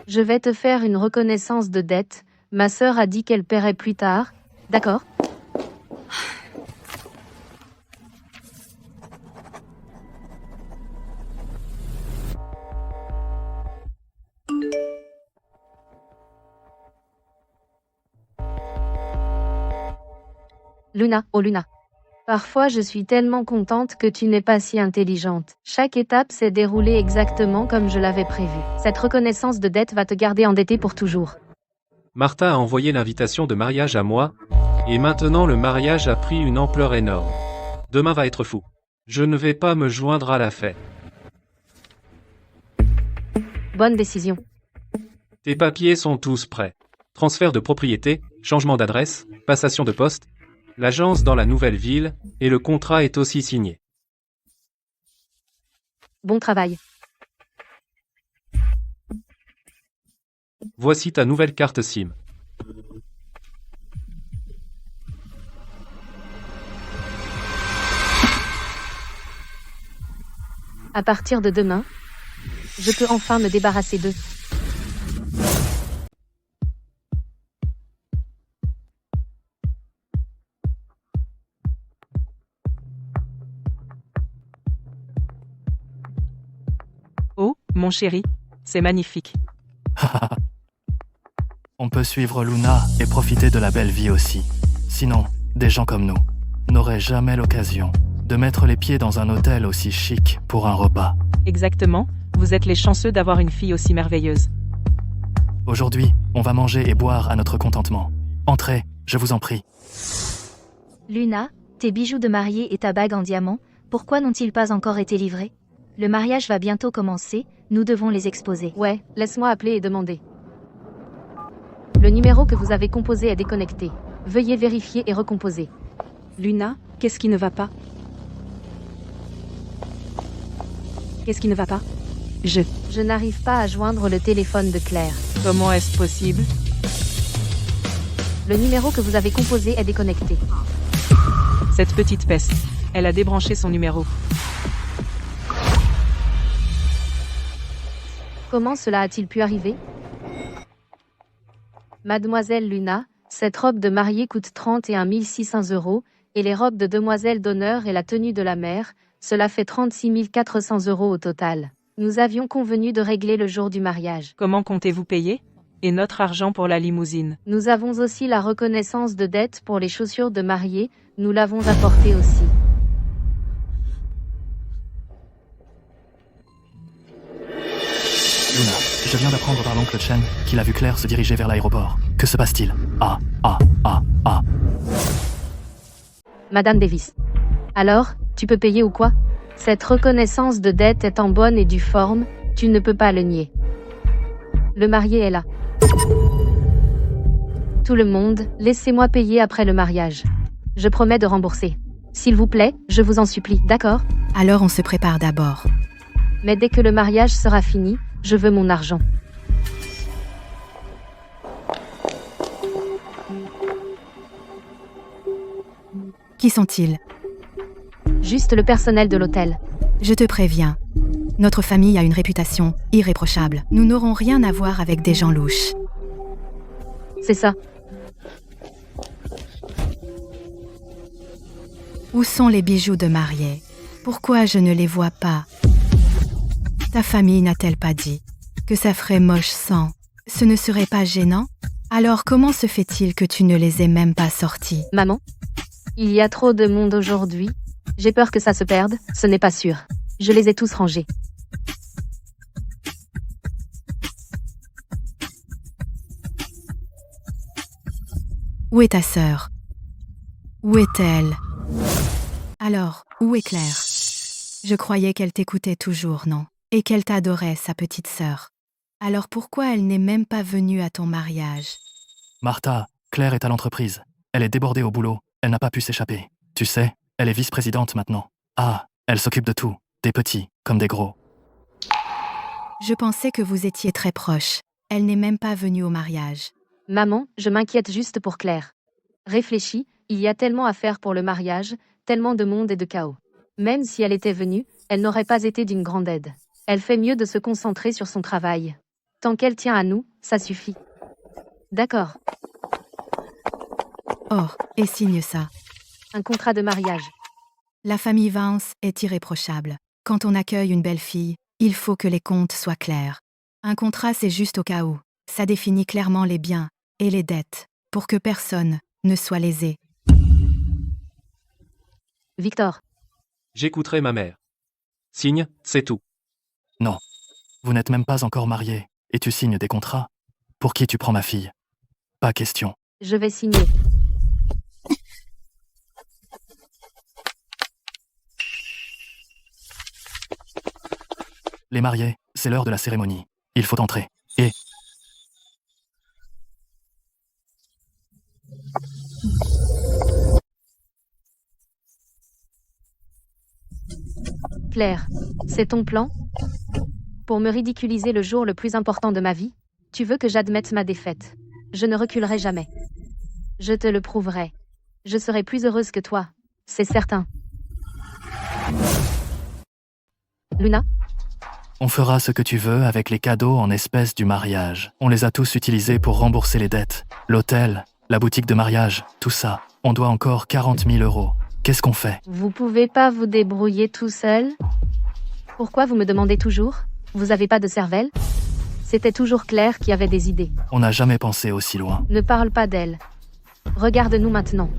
Je vais te faire une reconnaissance de dette, ma sœur a dit qu'elle paierait plus tard, d'accord? Luna, oh Luna. Parfois je suis tellement contente que tu n'es pas si intelligente. Chaque étape s'est déroulée exactement comme je l'avais prévu. Cette reconnaissance de dette va te garder endettée pour toujours. Martha a envoyé l'invitation de mariage à moi, et maintenant le mariage a pris une ampleur énorme. Demain va être fou. Je ne vais pas me joindre à la fête. Bonne décision. Tes papiers sont tous prêts. Transfert de propriété, changement d'adresse, passation de poste, l'agence dans la nouvelle ville, et le contrat est aussi signé. Bon travail. Voici ta nouvelle carte SIM. À partir de demain, je peux enfin me débarrasser d'eux. Oh, mon chéri, c'est magnifique. On peut suivre Luna et profiter de la belle vie aussi. Sinon, des gens comme nous n'auraient jamais l'occasion de mettre les pieds dans un hôtel aussi chic pour un repas. Exactement, vous êtes les chanceux d'avoir une fille aussi merveilleuse. Aujourd'hui, on va manger et boire à notre contentement. Entrez, je vous en prie. Luna, tes bijoux de mariée et ta bague en diamant, pourquoi n'ont-ils pas encore été livrés? Le mariage va bientôt commencer, nous devons les exposer. Ouais, laisse-moi appeler et demander. Le numéro que vous avez composé est déconnecté. Veuillez vérifier et recomposer. Luna, qu'est-ce qui ne va pas? Qu'est-ce qui ne va pas? Je n'arrive pas à joindre le téléphone de Claire. Comment est-ce possible? Le numéro que vous avez composé est déconnecté. Cette petite peste. Elle a débranché son numéro. Comment cela a-t-il pu arriver? Mademoiselle Luna, cette robe de mariée coûte 31 600 €, et les robes de demoiselle d'honneur et la tenue de la mère, cela fait 36 400 € au total. Nous avions convenu de régler le jour du mariage. Comment comptez-vous payer? Et notre argent pour la limousine? Nous avons aussi la reconnaissance de dette pour les chaussures de mariée, nous l'avons apporté aussi. Luna, je viens d'apprendre par l'oncle Chen qu'il a vu Claire se diriger vers l'aéroport. Que se passe-t-il? Madame Davis. Alors, tu peux payer ou quoi? Cette reconnaissance de dette est en bonne et due forme, tu ne peux pas le nier. Le marié est là. Tout le monde, laissez-moi payer après le mariage. Je promets de rembourser. S'il vous plaît, je vous en supplie, d'accord? Alors on se prépare d'abord. Mais dès que le mariage sera fini, je veux mon argent. Qui sont-ils? Juste le personnel de l'hôtel. Je te préviens. Notre famille a une réputation irréprochable. Nous n'aurons rien à voir avec des gens louches. C'est ça. Où sont les bijoux de mariée? Pourquoi je ne les vois pas? Ta famille n'a-t-elle pas dit que ça ferait moche sans? Ce ne serait pas gênant? Alors comment se fait-il que tu ne les aies même pas sortis? Maman? Il y a trop de monde aujourd'hui. J'ai peur que ça se perde, ce n'est pas sûr. Je les ai tous rangés. Où est ta sœur? Où est-elle? Alors, où est Claire? Je croyais qu'elle t'écoutait toujours, non? Et qu'elle t'adorait, sa petite sœur. Alors pourquoi elle n'est même pas venue à ton mariage? Martha, Claire est à l'entreprise. Elle est débordée au boulot. Elle n'a pas pu s'échapper. Tu sais, elle est vice-présidente maintenant. Ah, elle s'occupe de tout, des petits comme des gros. Je pensais que vous étiez très proches. Elle n'est même pas venue au mariage. Maman, je m'inquiète juste pour Claire. Réfléchis, il y a tellement à faire pour le mariage, tellement de monde et de chaos. Même si elle était venue, elle n'aurait pas été d'une grande aide. Elle fait mieux de se concentrer sur son travail. Tant qu'elle tient à nous, ça suffit. D'accord. Oh, et signe ça. Un contrat de mariage. La famille Vance est irréprochable. Quand on accueille une belle fille, il faut que les comptes soient clairs. Un contrat, c'est juste au cas où. Ça définit clairement les biens et les dettes, pour que personne ne soit lésé. Victor. J'écouterai ma mère. Signe, c'est tout. Non. Vous n'êtes même pas encore mariés, et tu signes des contrats? Pour qui tu prends ma fille? Pas question. Je vais signer. Les mariés, c'est l'heure de la cérémonie. Il faut entrer. Et... Claire, c'est ton plan? Pour me ridiculiser le jour le plus important de ma vie? Tu veux que j'admette ma défaite? Je ne reculerai jamais. Je te le prouverai. Je serai plus heureuse que toi. C'est certain. Luna? On fera ce que tu veux avec les cadeaux en espèces du mariage. On les a tous utilisés pour rembourser les dettes. L'hôtel, la boutique de mariage, tout ça. On doit encore 40 000 €. Qu'est-ce qu'on fait? Vous pouvez pas vous débrouiller tout seul? Pourquoi vous me demandez toujours? Vous avez pas de cervelle? C'était toujours Claire qui avait des idées. On n'a jamais pensé aussi loin. Ne parle pas d'elle. Regarde-nous maintenant.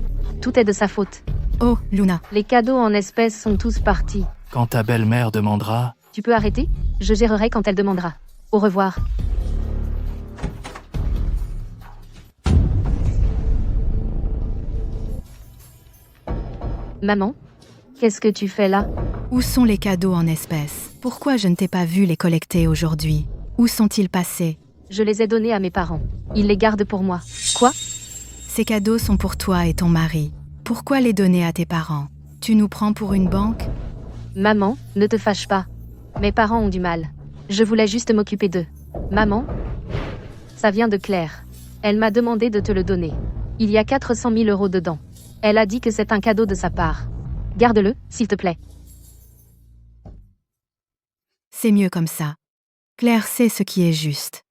Tout est de sa faute. Oh, Luna. Les cadeaux en espèces sont tous partis. Quand ta belle-mère demandera... Tu peux arrêter? Je gérerai quand elle demandera. Au revoir. Maman? Qu'est-ce que tu fais là? Où sont les cadeaux en espèces? Pourquoi je ne t'ai pas vu les collecter aujourd'hui? Où sont-ils passés? Je les ai donnés à mes parents. Ils les gardent pour moi. Quoi? Ces cadeaux sont pour toi et ton mari. Pourquoi les donner à tes parents? Tu nous prends pour une banque? Maman, ne te fâche pas. Mes parents ont du mal. Je voulais juste m'occuper d'eux. Maman? Ça vient de Claire. Elle m'a demandé de te le donner. Il y a 400 000 € dedans. Elle a dit que c'est un cadeau de sa part. Garde-le, s'il te plaît. C'est mieux comme ça. Claire sait ce qui est juste.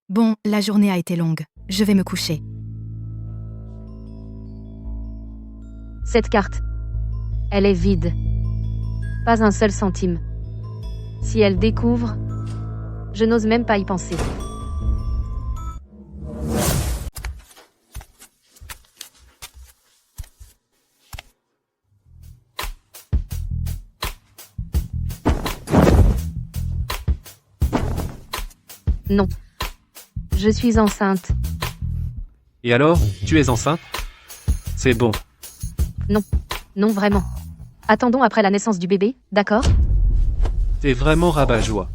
Bon, la journée a été longue. Je vais me coucher. Cette carte. Elle est vide. Pas un seul centime. Si elle découvre, je n'ose même pas y penser. Non. Je suis enceinte. Et alors, tu es enceinte? C'est bon. Non. Non, vraiment. Attendons après la naissance du bébé, d'accord? T'es vraiment rabat-joie.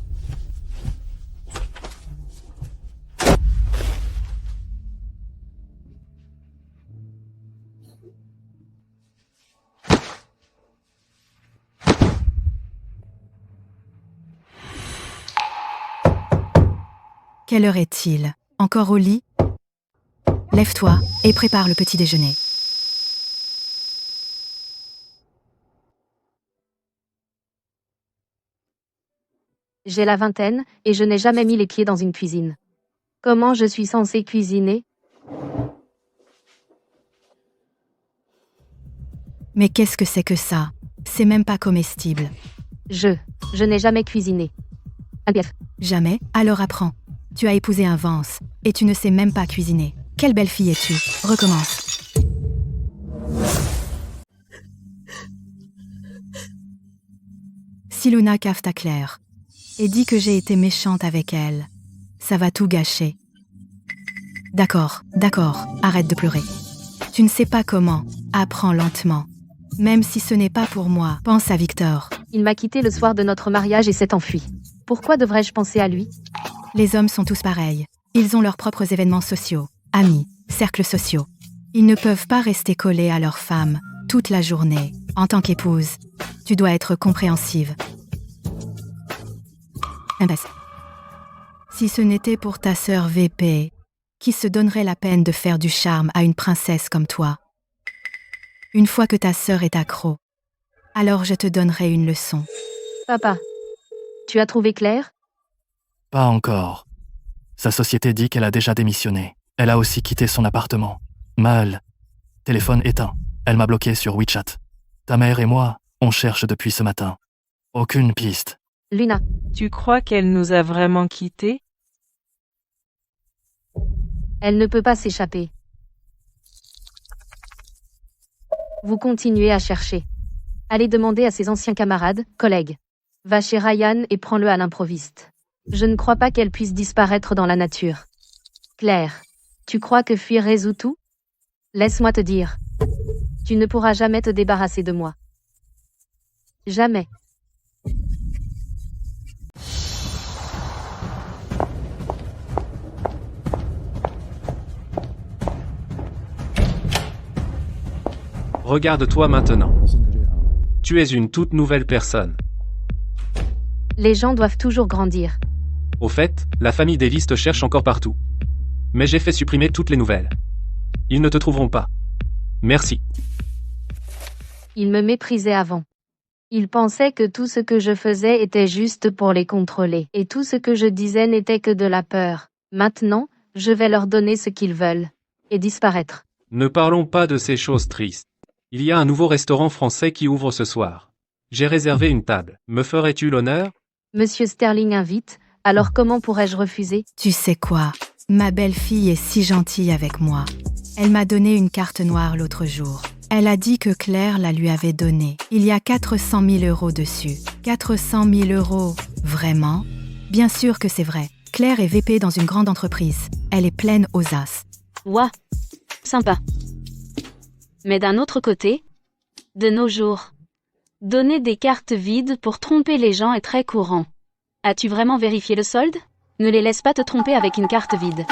Quelle heure est-il? Encore au lit? Lève-toi et prépare le petit déjeuner. J'ai la vingtaine, et je n'ai jamais mis les pieds dans une cuisine. Comment je suis censée cuisiner? Mais qu'est-ce que c'est que ça? C'est même pas comestible. Je n'ai jamais cuisiné. Albief. Jamais? Alors apprends. Tu as épousé un Vance, et tu ne sais même pas cuisiner. Quelle belle fille es-tu? Recommence. Si Luna cave ta Claire, et dit que j'ai été méchante avec elle, ça va tout gâcher. D'accord, arrête de pleurer. Tu ne sais pas comment, apprends lentement. Même si ce n'est pas pour moi, pense à Victor. Il m'a quitté le soir de notre mariage et s'est enfui. Pourquoi devrais-je penser à lui? Les hommes sont tous pareils. Ils ont leurs propres événements sociaux, amis, cercles sociaux. Ils ne peuvent pas rester collés à leur femme toute la journée. En tant qu'épouse, tu dois être compréhensive. Si ce n'était pour ta sœur VP, qui se donnerait la peine de faire du charme à une princesse comme toi? Une fois que ta sœur est accro, alors je te donnerai une leçon. Papa, tu as trouvé Claire? Pas encore. Sa société dit qu'elle a déjà démissionné. Elle a aussi quitté son appartement. Mal. Téléphone éteint. Elle m'a bloqué sur WeChat. Ta mère et moi, on cherche depuis ce matin. Aucune piste. Luna. Tu crois qu'elle nous a vraiment quittés? Elle ne peut pas s'échapper. Vous continuez à chercher. Allez demander à ses anciens camarades, collègues. Va chez Ryan et prends-le à l'improviste. Je ne crois pas qu'elle puisse disparaître dans la nature. Claire, tu crois que fuir résout tout? Laisse-moi te dire. Tu ne pourras jamais te débarrasser de moi. Jamais. Regarde-toi maintenant. Tu es une toute nouvelle personne. Les gens doivent toujours grandir. Au fait, la famille Davis te cherche encore partout. Mais j'ai fait supprimer toutes les nouvelles. Ils ne te trouveront pas. Merci. Ils me méprisaient avant. Ils pensaient que tout ce que je faisais était juste pour les contrôler, et tout ce que je disais n'était que de la peur. Maintenant, je vais leur donner ce qu'ils veulent. Et disparaître. Ne parlons pas de ces choses tristes. Il y a un nouveau restaurant français qui ouvre ce soir. J'ai réservé une table. Me ferais-tu l'honneur? Monsieur Sterling invite, alors comment pourrais-je refuser? Tu sais quoi? Ma belle-fille est si gentille avec moi. Elle m'a donné une carte noire l'autre jour. Elle a dit que Claire la lui avait donnée. Il y a 400 000 € dessus. 400 000 €, vraiment? Bien sûr que c'est vrai. Claire est VP dans une grande entreprise. Elle est pleine aux as. Ouah, sympa. Mais d'un autre côté, de nos jours, donner des cartes vides pour tromper les gens est très courant. As-tu vraiment vérifié le solde? Ne les laisse pas te tromper avec une carte vide.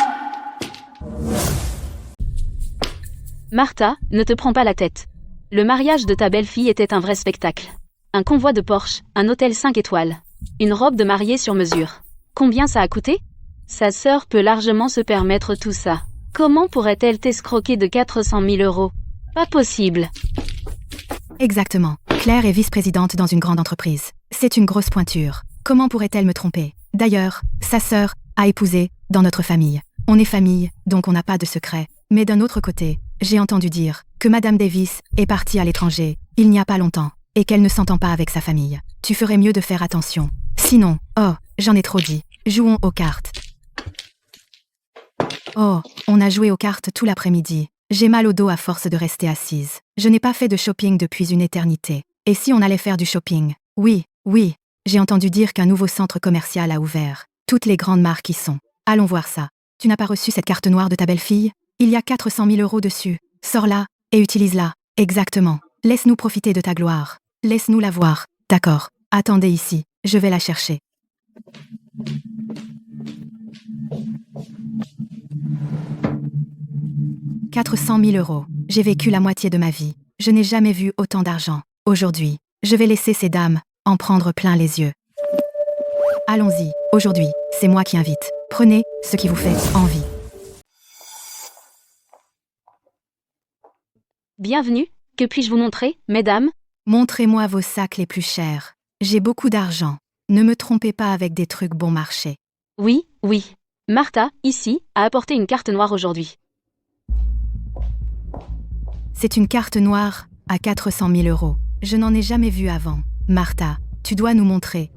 Martha, ne te prends pas la tête. Le mariage de ta belle-fille était un vrai spectacle. Un convoi de Porsche, un hôtel 5 étoiles. Une robe de mariée sur mesure. Combien ça a coûté? Sa sœur peut largement se permettre tout ça. Comment pourrait-elle t'escroquer de 400 000 €? Pas possible. Exactement. Claire est vice-présidente dans une grande entreprise. C'est une grosse pointure. Comment pourrait-elle me tromper? D'ailleurs, sa sœur a épousé dans notre famille. On est famille, donc on n'a pas de secret. Mais d'un autre côté, j'ai entendu dire que Madame Davis est partie à l'étranger, il n'y a pas longtemps, et qu'elle ne s'entend pas avec sa famille. Tu ferais mieux de faire attention. Sinon, oh, j'en ai trop dit. Jouons aux cartes. Oh, on a joué aux cartes tout l'après-midi. J'ai mal au dos à force de rester assise. Je n'ai pas fait de shopping depuis une éternité. Et si on allait faire du shopping? Oui, j'ai entendu dire qu'un nouveau centre commercial a ouvert. Toutes les grandes marques y sont. Allons voir ça. Tu n'as pas reçu cette carte noire de ta belle-fille? Il y a 400 000 € dessus. Sors-la et utilise-la. Exactement. Laisse-nous profiter de ta gloire. Laisse-nous la voir. D'accord. Attendez ici. Je vais la chercher. « 400 000 €. J'ai vécu la moitié de ma vie. Je n'ai jamais vu autant d'argent. Aujourd'hui, je vais laisser ces dames en prendre plein les yeux. Allons-y. Aujourd'hui, c'est moi qui invite. Prenez ce qui vous fait envie. » Bienvenue, que puis-je vous montrer, mesdames? Montrez-moi vos sacs les plus chers. J'ai beaucoup d'argent. Ne me trompez pas avec des trucs bon marché. Oui. Martha, ici, a apporté une carte noire aujourd'hui. C'est une carte noire à 400 000 €. Je n'en ai jamais vu avant. Martha, tu dois nous montrer.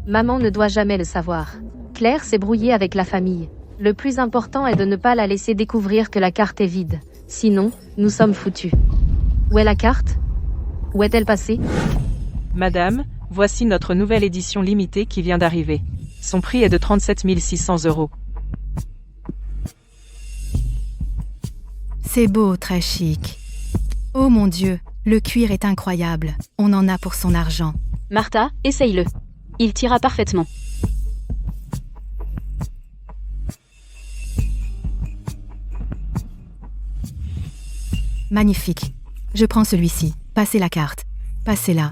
Maman ne doit jamais le savoir. Claire s'est brouillée avec la famille. Le plus important est de ne pas la laisser découvrir que la carte est vide. Sinon, nous sommes foutus. Où est la carte? Où est-elle passée? Madame, voici notre nouvelle édition limitée qui vient d'arriver. Son prix est de 37 600 €. C'est beau, très chic. Oh mon Dieu, le cuir est incroyable. On en a pour son argent. Martha, essaye-le. Il t'ira parfaitement. Magnifique. Je prends celui-ci. Passez la carte. Passez-la.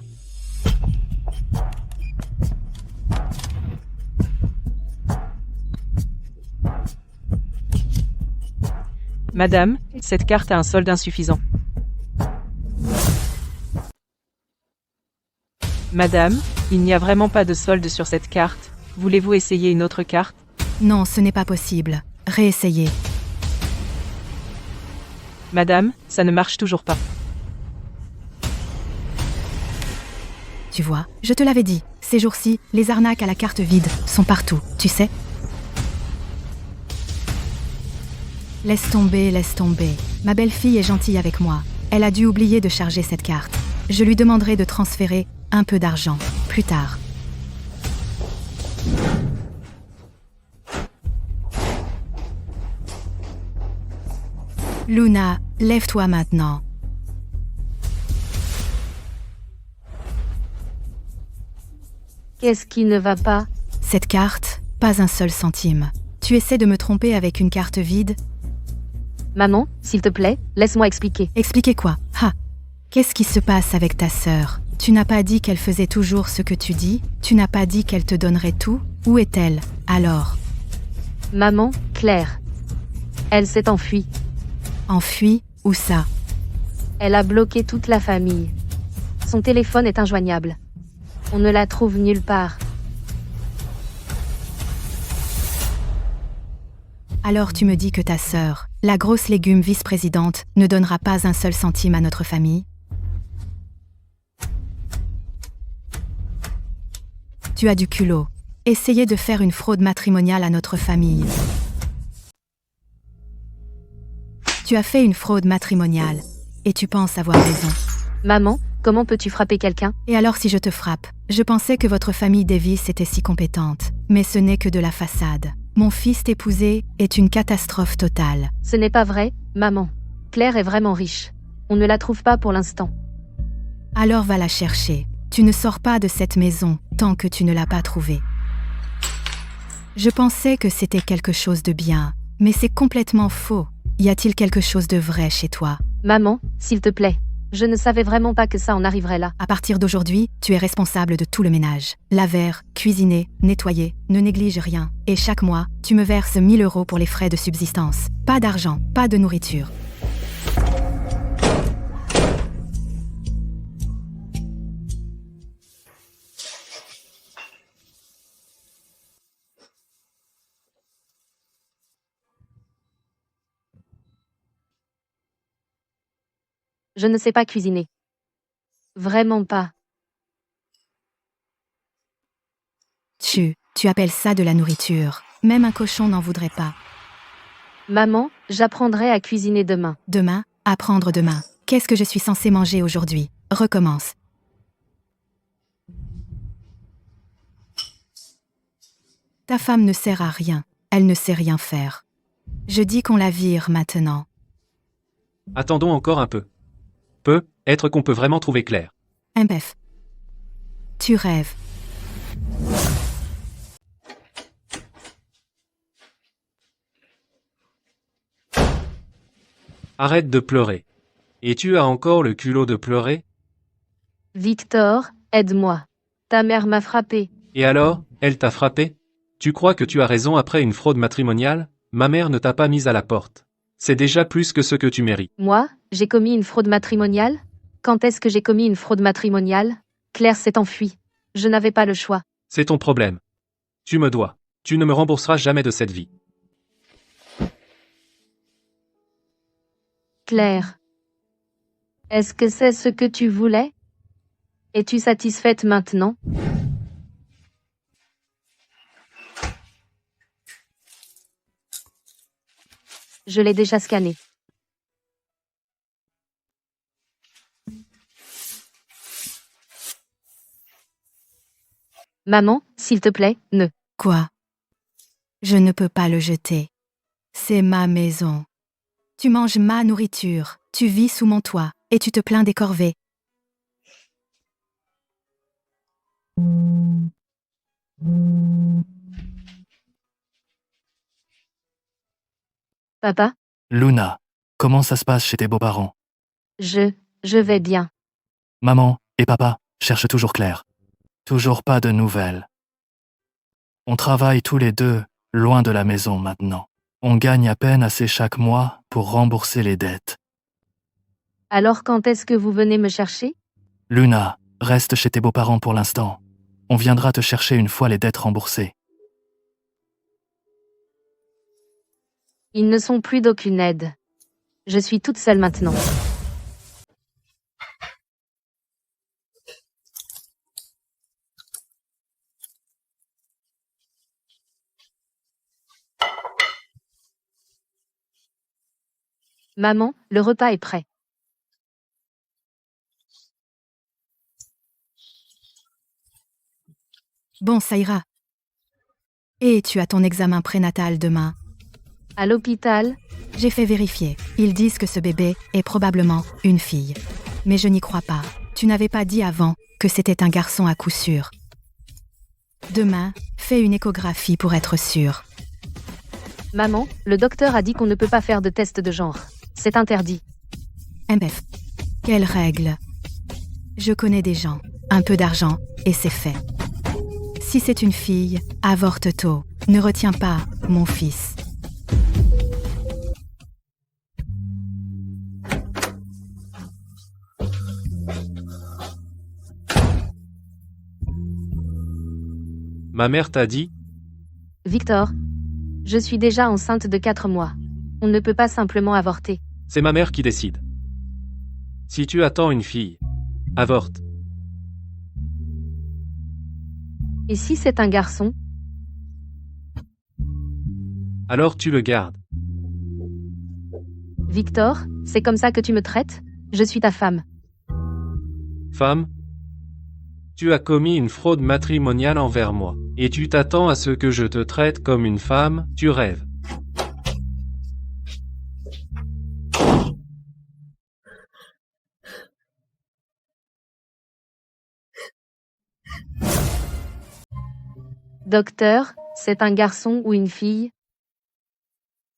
Madame, cette carte a un solde insuffisant. Madame, il n'y a vraiment pas de solde sur cette carte. Voulez-vous essayer une autre carte? Non, ce n'est pas possible. Réessayez. Madame, ça ne marche toujours pas. Tu vois, je te l'avais dit. Ces jours-ci, les arnaques à la carte vide sont partout, tu sais. Laisse tomber. Ma belle-fille est gentille avec moi. Elle a dû oublier de charger cette carte. Je lui demanderai de transférer un peu d'argent plus tard. Luna, lève-toi maintenant. Qu'est-ce qui ne va pas? Cette carte, pas un seul centime. Tu essaies de me tromper avec une carte vide? Maman, s'il te plaît, laisse-moi expliquer. Expliquer quoi? Ha! Qu'est-ce qui se passe avec ta sœur? Tu n'as pas dit qu'elle faisait toujours ce que tu dis? Tu n'as pas dit qu'elle te donnerait tout? Où est-elle, alors? Maman, Claire. Elle s'est enfuie. Enfuie? Où ça? Elle a bloqué toute la famille. Son téléphone est injoignable. On ne la trouve nulle part. Alors tu me dis que ta sœur, la grosse légume vice-présidente, ne donnera pas un seul centime à notre famille? Tu as du culot. Essayer de faire une fraude matrimoniale à notre famille. Tu as fait une fraude matrimoniale. Et tu penses avoir raison. Maman, comment peux-tu frapper quelqu'un? Et alors si je te frappe? Je pensais que votre famille Davis était si compétente. Mais ce n'est que de la façade. Mon fils épousé est une catastrophe totale. Ce n'est pas vrai, maman. Claire est vraiment riche. On ne la trouve pas pour l'instant. Alors va la chercher. Tu ne sors pas de cette maison tant que tu ne l'as pas trouvée. Je pensais que c'était quelque chose de bien, mais c'est complètement faux. Y a-t-il quelque chose de vrai chez toi? Maman, s'il te plaît. Je ne savais vraiment pas que ça en arriverait là. À partir d'aujourd'hui, tu es responsable de tout le ménage. Laver, cuisiner, nettoyer, ne néglige rien. Et chaque mois, tu me verses 1 000 € pour les frais de subsistance. Pas d'argent, pas de nourriture. Je ne sais pas cuisiner. Vraiment pas. Tu appelles ça de la nourriture. Même un cochon n'en voudrait pas. Maman, j'apprendrai à cuisiner demain. Demain? Apprendre demain. Qu'est-ce que je suis censée manger aujourd'hui? Recommence. Ta femme ne sert à rien. Elle ne sait rien faire. Je dis qu'on la vire maintenant. Attendons encore un peu. Peut-être qu'on peut vraiment trouver Claire. MF. Tu rêves. Arrête de pleurer. Et tu as encore le culot de pleurer? Victor, aide-moi. Ta mère m'a frappé. Et alors, elle t'a frappé? Tu crois que tu as raison après une fraude matrimoniale? Ma mère ne t'a pas mise à la porte. C'est déjà plus que ce que tu mérites. Moi, j'ai commis une fraude matrimoniale? Quand est-ce que j'ai commis une fraude matrimoniale? Claire s'est enfuie. Je n'avais pas le choix. C'est ton problème. Tu me dois. Tu ne me rembourseras jamais de cette vie. Claire. Est-ce que c'est ce que tu voulais? Es-tu satisfaite maintenant? Je l'ai déjà scanné. Maman, s'il te plaît, ne. Quoi? Je ne peux pas le jeter. C'est ma maison. Tu manges ma nourriture, tu vis sous mon toit, et tu te plains des corvées. Papa? Luna, comment ça se passe chez tes beaux-parents? Je vais bien. Maman et papa cherchent toujours Claire. Toujours pas de nouvelles. On travaille tous les deux, loin de la maison maintenant. On gagne à peine assez chaque mois pour rembourser les dettes. Alors quand est-ce que vous venez me chercher? Luna, reste chez tes beaux-parents pour l'instant. On viendra te chercher une fois les dettes remboursées. Ils ne sont plus d'aucune aide. Je suis toute seule maintenant. Maman, le repas est prêt. Bon, ça ira. Et tu as ton examen prénatal demain. À l'hôpital? J'ai fait vérifier. Ils disent que ce bébé est probablement une fille. Mais je n'y crois pas. Tu n'avais pas dit avant que c'était un garçon à coup sûr. Demain, fais une échographie pour être sûr. Maman, le docteur a dit qu'on ne peut pas faire de test de genre. C'est interdit. MF. Quelle règle? Je connais des gens. Un peu d'argent, et c'est fait. Si c'est une fille, avorte tôt. Ne retiens pas, mon fils. Ma mère t'a dit? Victor, je suis déjà enceinte de 4 mois. On ne peut pas simplement avorter. C'est ma mère qui décide. Si tu attends une fille, avorte. Et si c'est un garçon? Alors tu le gardes. Victor, c'est comme ça que tu me traites? Je suis ta femme. Femme, tu as commis une fraude matrimoniale envers moi. Et tu t'attends à ce que je te traite comme une femme, tu rêves. Docteur, c'est un garçon ou une fille?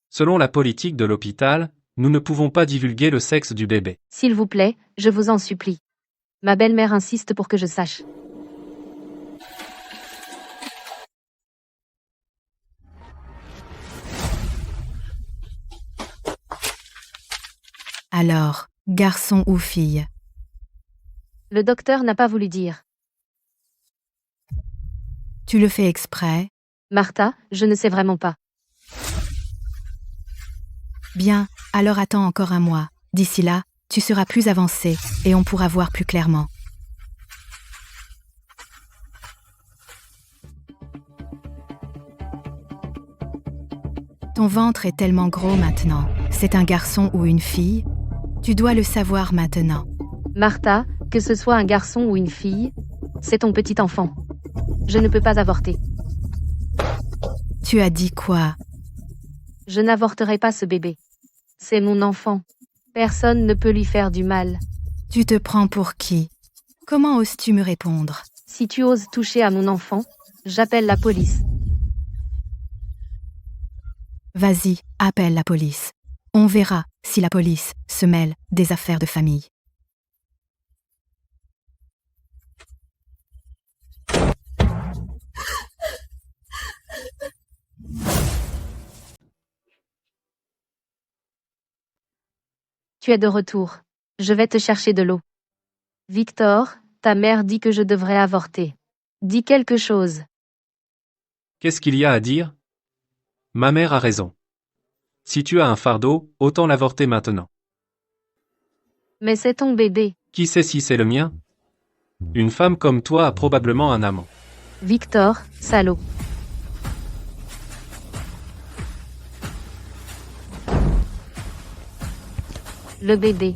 Selon la politique de l'hôpital, nous ne pouvons pas divulguer le sexe du bébé. S'il vous plaît, je vous en supplie. Ma belle-mère insiste pour que je sache. Alors, garçon ou fille? Le docteur n'a pas voulu dire. Tu le fais exprès? Martha, je ne sais vraiment pas. Bien, alors attends encore un mois. D'ici là, tu seras plus avancé, et on pourra voir plus clairement. Ton ventre est tellement gros maintenant. C'est un garçon ou une fille? Tu dois le savoir maintenant. Martha, que ce soit un garçon ou une fille, c'est ton petit enfant. Je ne peux pas avorter. Tu as dit quoi? Je n'avorterai pas ce bébé. C'est mon enfant. Personne ne peut lui faire du mal. Tu te prends pour qui? Comment oses-tu me répondre? Si tu oses toucher à mon enfant, j'appelle la police. Vas-y, appelle la police. On verra si la police se mêle des affaires de famille. Tu es de retour. Je vais te chercher de l'eau. Victor, ta mère dit que je devrais avorter. Dis quelque chose. Qu'est-ce qu'il y a à dire? Ma mère a raison. Si tu as un fardeau, autant l'avorter maintenant. Mais c'est ton bébé. Qui sait si c'est le mien? Une femme comme toi a probablement un amant. Victor, salaud. Le bébé.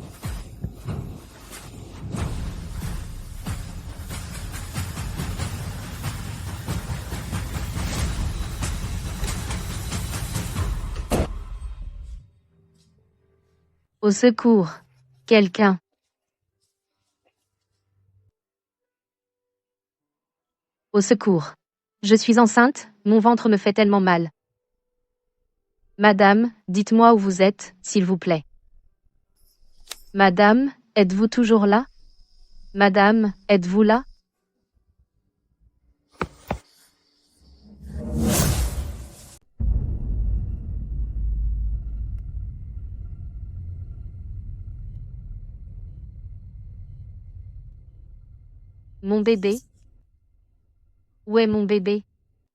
Au secours. Quelqu'un. Au secours. Je suis enceinte, mon ventre me fait tellement mal. Madame, dites-moi où vous êtes, s'il vous plaît. Madame, êtes-vous toujours là? Madame, êtes-vous là? Mon bébé? Où est mon bébé?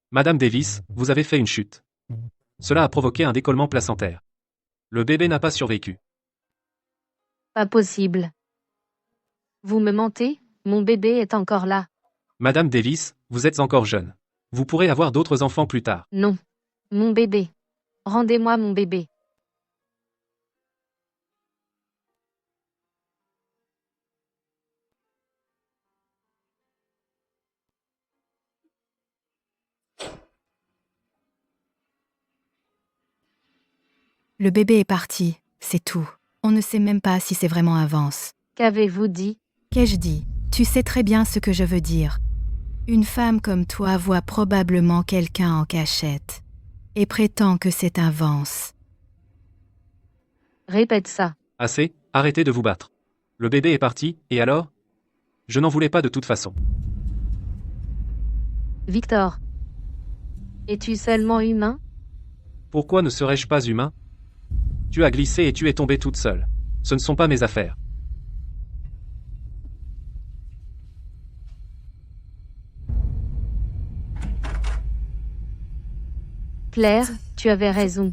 Madame Davis, vous avez fait une chute. Cela a provoqué un décollement placentaire. Le bébé n'a pas survécu. Pas possible. Vous me mentez, mon bébé est encore là. Madame Davis, vous êtes encore jeune. Vous pourrez avoir d'autres enfants plus tard. Non. Mon bébé. Rendez-moi mon bébé. Le bébé est parti, c'est tout. On ne sait même pas si c'est vraiment un Vance. Qu'avez-vous dit? Qu'ai-je dit? Tu sais très bien ce que je veux dire. Une femme comme toi voit probablement quelqu'un en cachette et prétend que c'est un Vance. Répète ça. Assez, arrêtez de vous battre. Le bébé est parti, et alors? Je n'en voulais pas de toute façon. Victor. Es-tu seulement humain? Pourquoi ne serais-je pas humain? Tu as glissé et tu es tombée toute seule. Ce ne sont pas mes affaires. Claire, tu avais raison.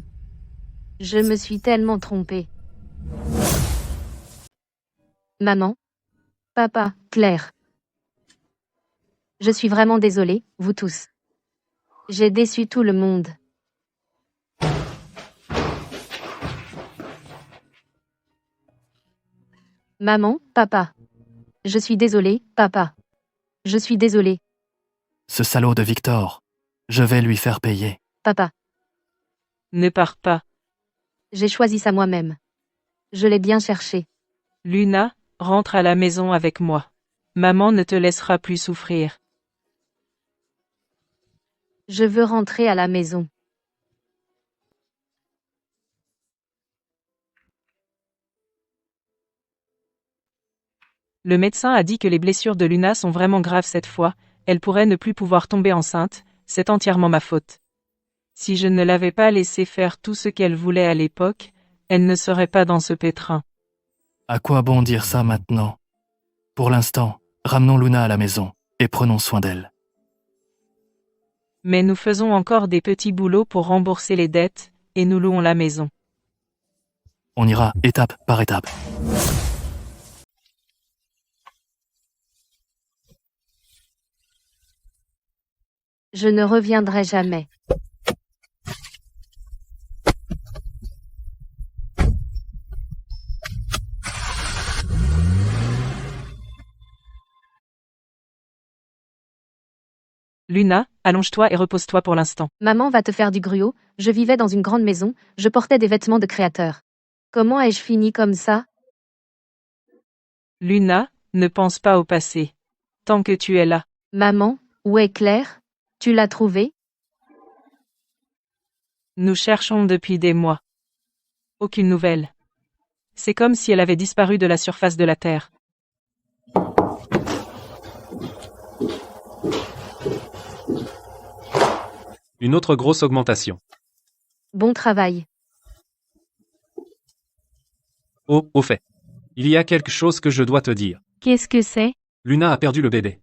Je me suis tellement trompée. Maman. Papa, Claire. Je suis vraiment désolée, vous tous. J'ai déçu tout le monde. Maman, papa. Je suis désolée, papa. Je suis désolée, Ce salaud de Victor. Je vais lui faire payer. papa. Ne pars pas. J'ai choisi ça moi-même. Je l'ai bien cherché. Luna, rentre à la maison avec moi. Maman ne te laissera plus souffrir. Je veux rentrer à la maison. Le médecin a dit que les blessures de Luna sont vraiment graves cette fois, elle pourrait ne plus pouvoir tomber enceinte, c'est entièrement ma faute. Si je ne l'avais pas laissé faire tout ce qu'elle voulait à l'époque, elle ne serait pas dans ce pétrin. À quoi bon dire ça maintenant? Pour l'instant, ramenons Luna à la maison, et prenons soin d'elle. Mais nous faisons encore des petits boulots pour rembourser les dettes, et nous louons la maison. On ira étape par étape. Je ne reviendrai jamais. Luna, allonge-toi et repose-toi pour l'instant. Maman va te faire du gruau, je vivais dans une grande maison, je portais des vêtements de créateur. Comment ai-je fini comme ça? Luna, ne pense pas au passé. Tant que tu es là. Maman, où est Claire? Tu l'as trouvée? Nous cherchons depuis des mois. Aucune nouvelle. C'est comme si elle avait disparu de la surface de la Terre. Une autre grosse augmentation. Bon travail. Oh, au fait. Il y a quelque chose que je dois te dire. Qu'est-ce que c'est? Luna a perdu le bébé.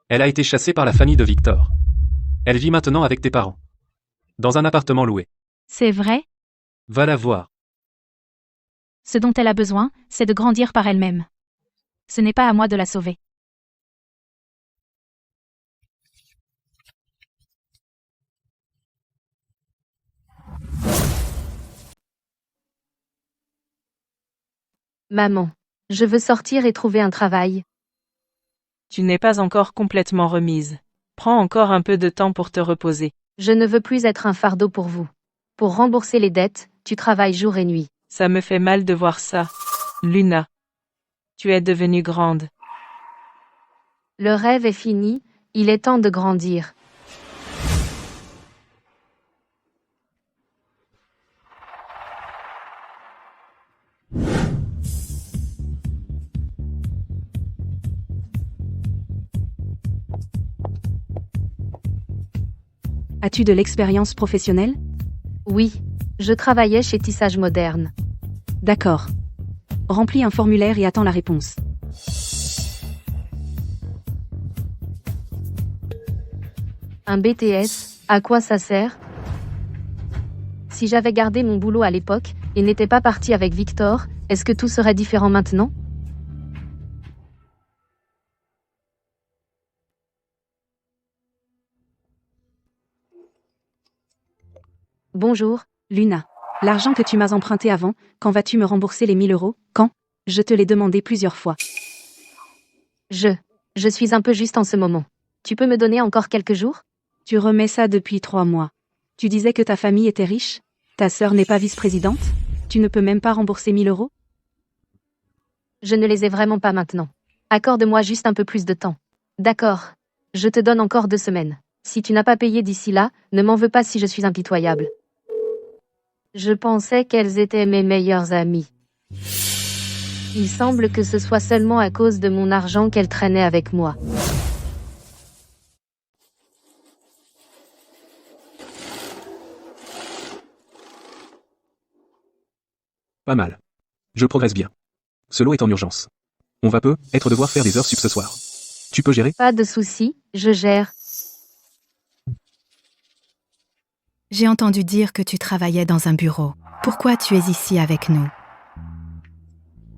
Elle a été chassée par la famille de Victor. Elle vit maintenant avec tes parents. Dans un appartement loué. C'est vrai? Va la voir. Ce dont elle a besoin, c'est de grandir par elle-même. Ce n'est pas à moi de la sauver. Maman. Je veux sortir et trouver un travail. Tu n'es pas encore complètement remise. Prends encore un peu de temps pour te reposer. Je ne veux plus être un fardeau pour vous. Pour rembourser les dettes, tu travailles jour et nuit. Ça me fait mal de voir ça. Luna. Tu es devenue grande. Le rêve est fini, il est temps de grandir. As-tu de l'expérience professionnelle? Oui, je travaillais chez Tissage Moderne. D'accord. Remplis un formulaire et attends la réponse. Un BTS, à quoi ça sert? Si j'avais gardé mon boulot à l'époque, et n'étais pas parti avec Victor, est-ce que tout serait différent maintenant? Bonjour. Luna. L'argent que tu m'as emprunté avant, quand vas-tu me rembourser les 1000 euros? Quand? Je te l'ai demandé plusieurs fois. Je suis un peu juste en ce moment. Tu peux me donner encore quelques jours? Tu remets ça depuis 3 mois. Tu disais que ta famille était riche? Ta sœur n'est pas vice-présidente? Tu ne peux même pas rembourser 1000 euros? Je ne les ai vraiment pas maintenant. Accorde-moi juste un peu plus de temps. D'accord. Je te donne encore 2 semaines. Si tu n'as pas payé d'ici là, ne m'en veux pas si je suis impitoyable. Je pensais qu'elles étaient mes meilleures amies. Il semble que ce soit seulement à cause de mon argent qu'elles traînaient avec moi. Pas mal. Je progresse bien. Ce lot est en urgence. On va peut-être devoir faire des heures sup ce soir. Tu peux gérer? Pas de souci, je gère. J'ai entendu dire que tu travaillais dans un bureau. Pourquoi tu es ici avec nous?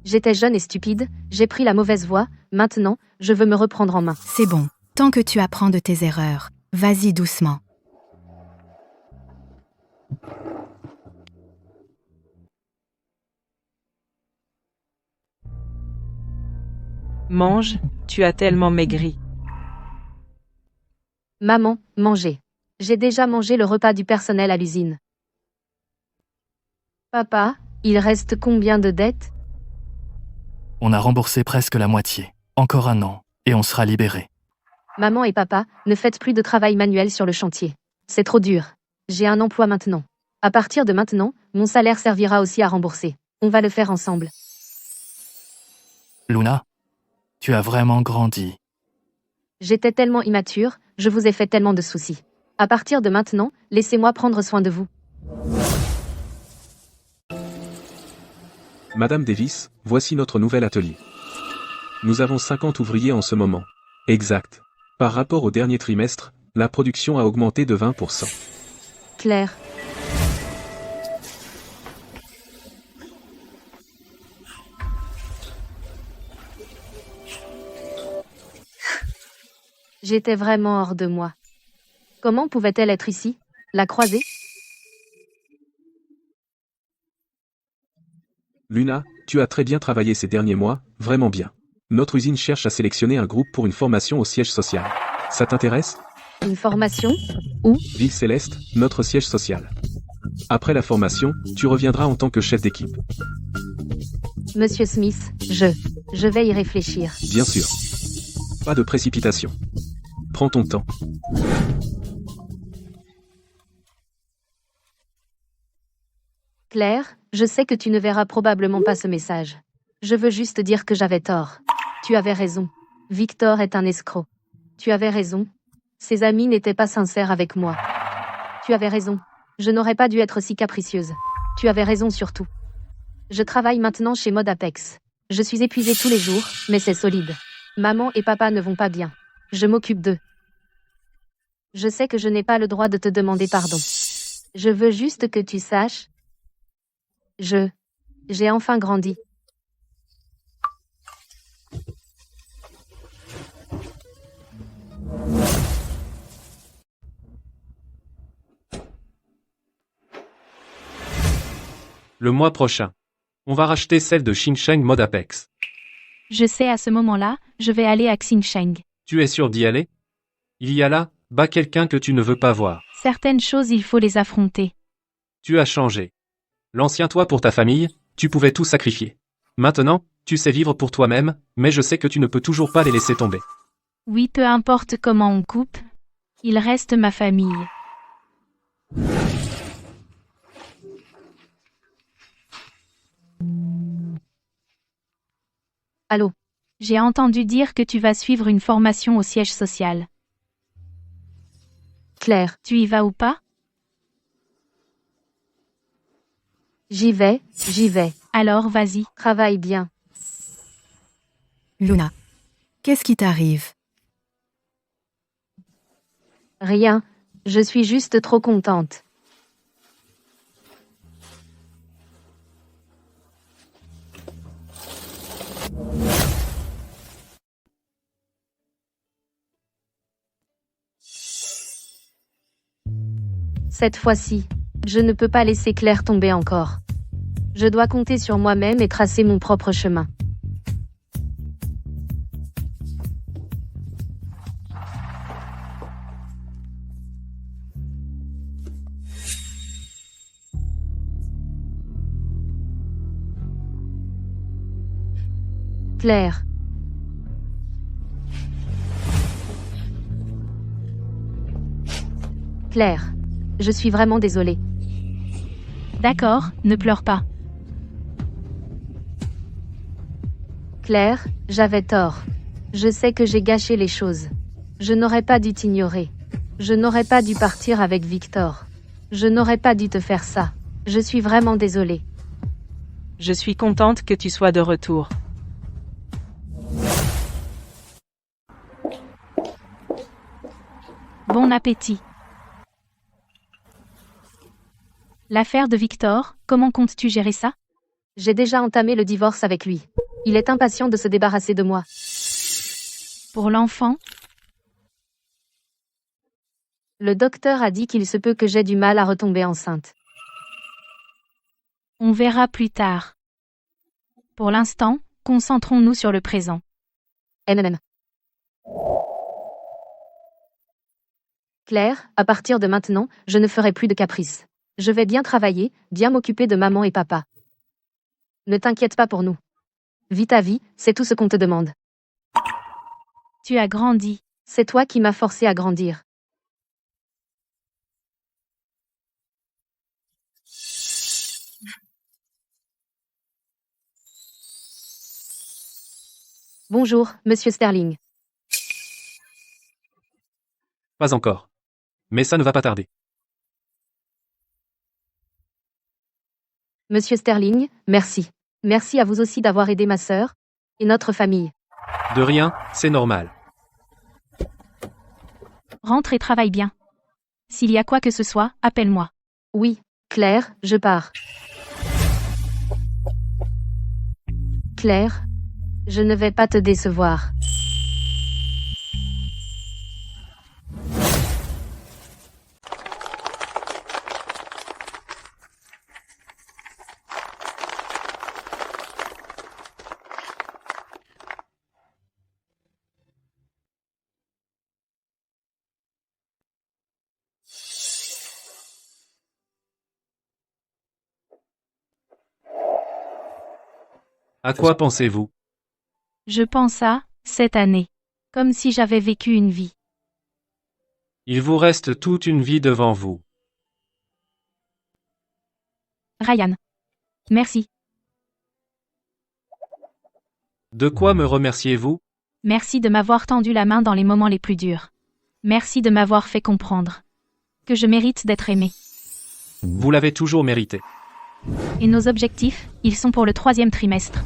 J'étais jeune et stupide, j'ai pris la mauvaise voie, maintenant, je veux me reprendre en main. C'est bon. Tant que tu apprends de tes erreurs, vas-y doucement. Mange, tu as tellement maigri. Maman, mangez. J'ai déjà mangé le repas du personnel à l'usine. Papa, il reste combien de dettes? On a remboursé presque la moitié. Encore 1 an, et on sera libéré. Maman et papa, ne faites plus de travail manuel sur le chantier. C'est trop dur. J'ai un emploi maintenant. À partir de maintenant, mon salaire servira aussi à rembourser. On va le faire ensemble. Luna, tu as vraiment grandi. J'étais tellement immature, je vous ai fait tellement de soucis. À partir de maintenant, laissez-moi prendre soin de vous. Madame Davis, voici notre nouvel atelier. Nous avons 50 ouvriers en ce moment. Exact. Par rapport au dernier trimestre, la production a augmenté de 20%. Claire. J'étais vraiment hors de moi. Comment pouvait-elle être ici? La croisée? Luna, tu as très bien travaillé ces derniers mois, vraiment bien. Notre usine cherche à sélectionner un groupe pour une formation au siège social. Ça t'intéresse? Une formation? Où? Ville Céleste, notre siège social. Après la formation, tu reviendras en tant que chef d'équipe. Monsieur Smith, je vais y réfléchir. Bien sûr. Pas de précipitation. Prends ton temps. Claire, je sais que tu ne verras probablement pas ce message. Je veux juste dire que j'avais tort. Tu avais raison. Victor est un escroc. Tu avais raison. Ses amis n'étaient pas sincères avec moi. Tu avais raison. Je n'aurais pas dû être si capricieuse. Tu avais raison surtout. Je travaille maintenant chez Mode Apex. Je suis épuisée tous les jours, mais c'est solide. Maman et papa ne vont pas bien. Je m'occupe d'eux. Je sais que je n'ai pas le droit de te demander pardon. Je veux juste que tu saches. J'ai enfin grandi. Le mois prochain. On va racheter celle de Xinsheng Mode Apex. Je sais à ce moment-là, je vais aller à Xinsheng. Tu es sûr d'y aller? Il y a là-bas quelqu'un que tu ne veux pas voir. Certaines choses il faut les affronter. Tu as changé. L'ancien toi pour ta famille, tu pouvais tout sacrifier. Maintenant, tu sais vivre pour toi-même, mais je sais que tu ne peux toujours pas les laisser tomber. Oui, peu importe comment on coupe, il reste ma famille. Allô? J'ai entendu dire que tu vas suivre une formation au siège social. Claire, Tu y vas ou pas? j'y vais. Alors vas-y. Travaille bien. Luna, qu'est-ce qui t'arrive? Rien, je suis juste trop contente. Cette fois-ci, je ne peux pas laisser Claire tomber encore. Je dois compter sur moi-même et tracer mon propre chemin. Claire. Claire. Je suis vraiment désolée. D'accord, ne pleure pas. Claire, j'avais tort. Je sais que j'ai gâché les choses. Je n'aurais pas dû t'ignorer. Je n'aurais pas dû partir avec Victor. Je n'aurais pas dû te faire ça. Je suis vraiment désolée. Je suis contente que tu sois de retour. Bon appétit. L'affaire de Victor, comment comptes-tu gérer ça? J'ai déjà entamé le divorce avec lui. Il est impatient de se débarrasser de moi. Pour l'enfant? Le docteur a dit qu'il se peut que j'ai du mal à retomber enceinte. On verra plus tard. Pour l'instant, concentrons-nous sur le présent. NNM. Claire, à partir de maintenant, je ne ferai plus de caprices. Je vais bien travailler, bien m'occuper de maman et papa. Ne t'inquiète pas pour nous. Vis ta vie, c'est tout ce qu'on te demande. Tu as grandi. C'est toi qui m'as forcé à grandir. Bonjour, Monsieur Sterling. Pas encore. Mais ça ne va pas tarder. Monsieur Sterling, merci. Merci à vous aussi d'avoir aidé ma sœur et notre famille. De rien, c'est normal. Rentre et travaille bien. S'il y a quoi que ce soit, appelle-moi. Oui, Claire, je pars. Claire, je ne vais pas te décevoir. À quoi pensez-vous? Je pense à cette année. Comme si j'avais vécu une vie. Il vous reste toute une vie devant vous. Ryan. Merci. De quoi me remerciez-vous? Merci de m'avoir tendu la main dans les moments les plus durs. Merci de m'avoir fait comprendre que je mérite d'être aimé. Vous l'avez toujours mérité. Et nos objectifs, ils sont pour le 3e trimestre.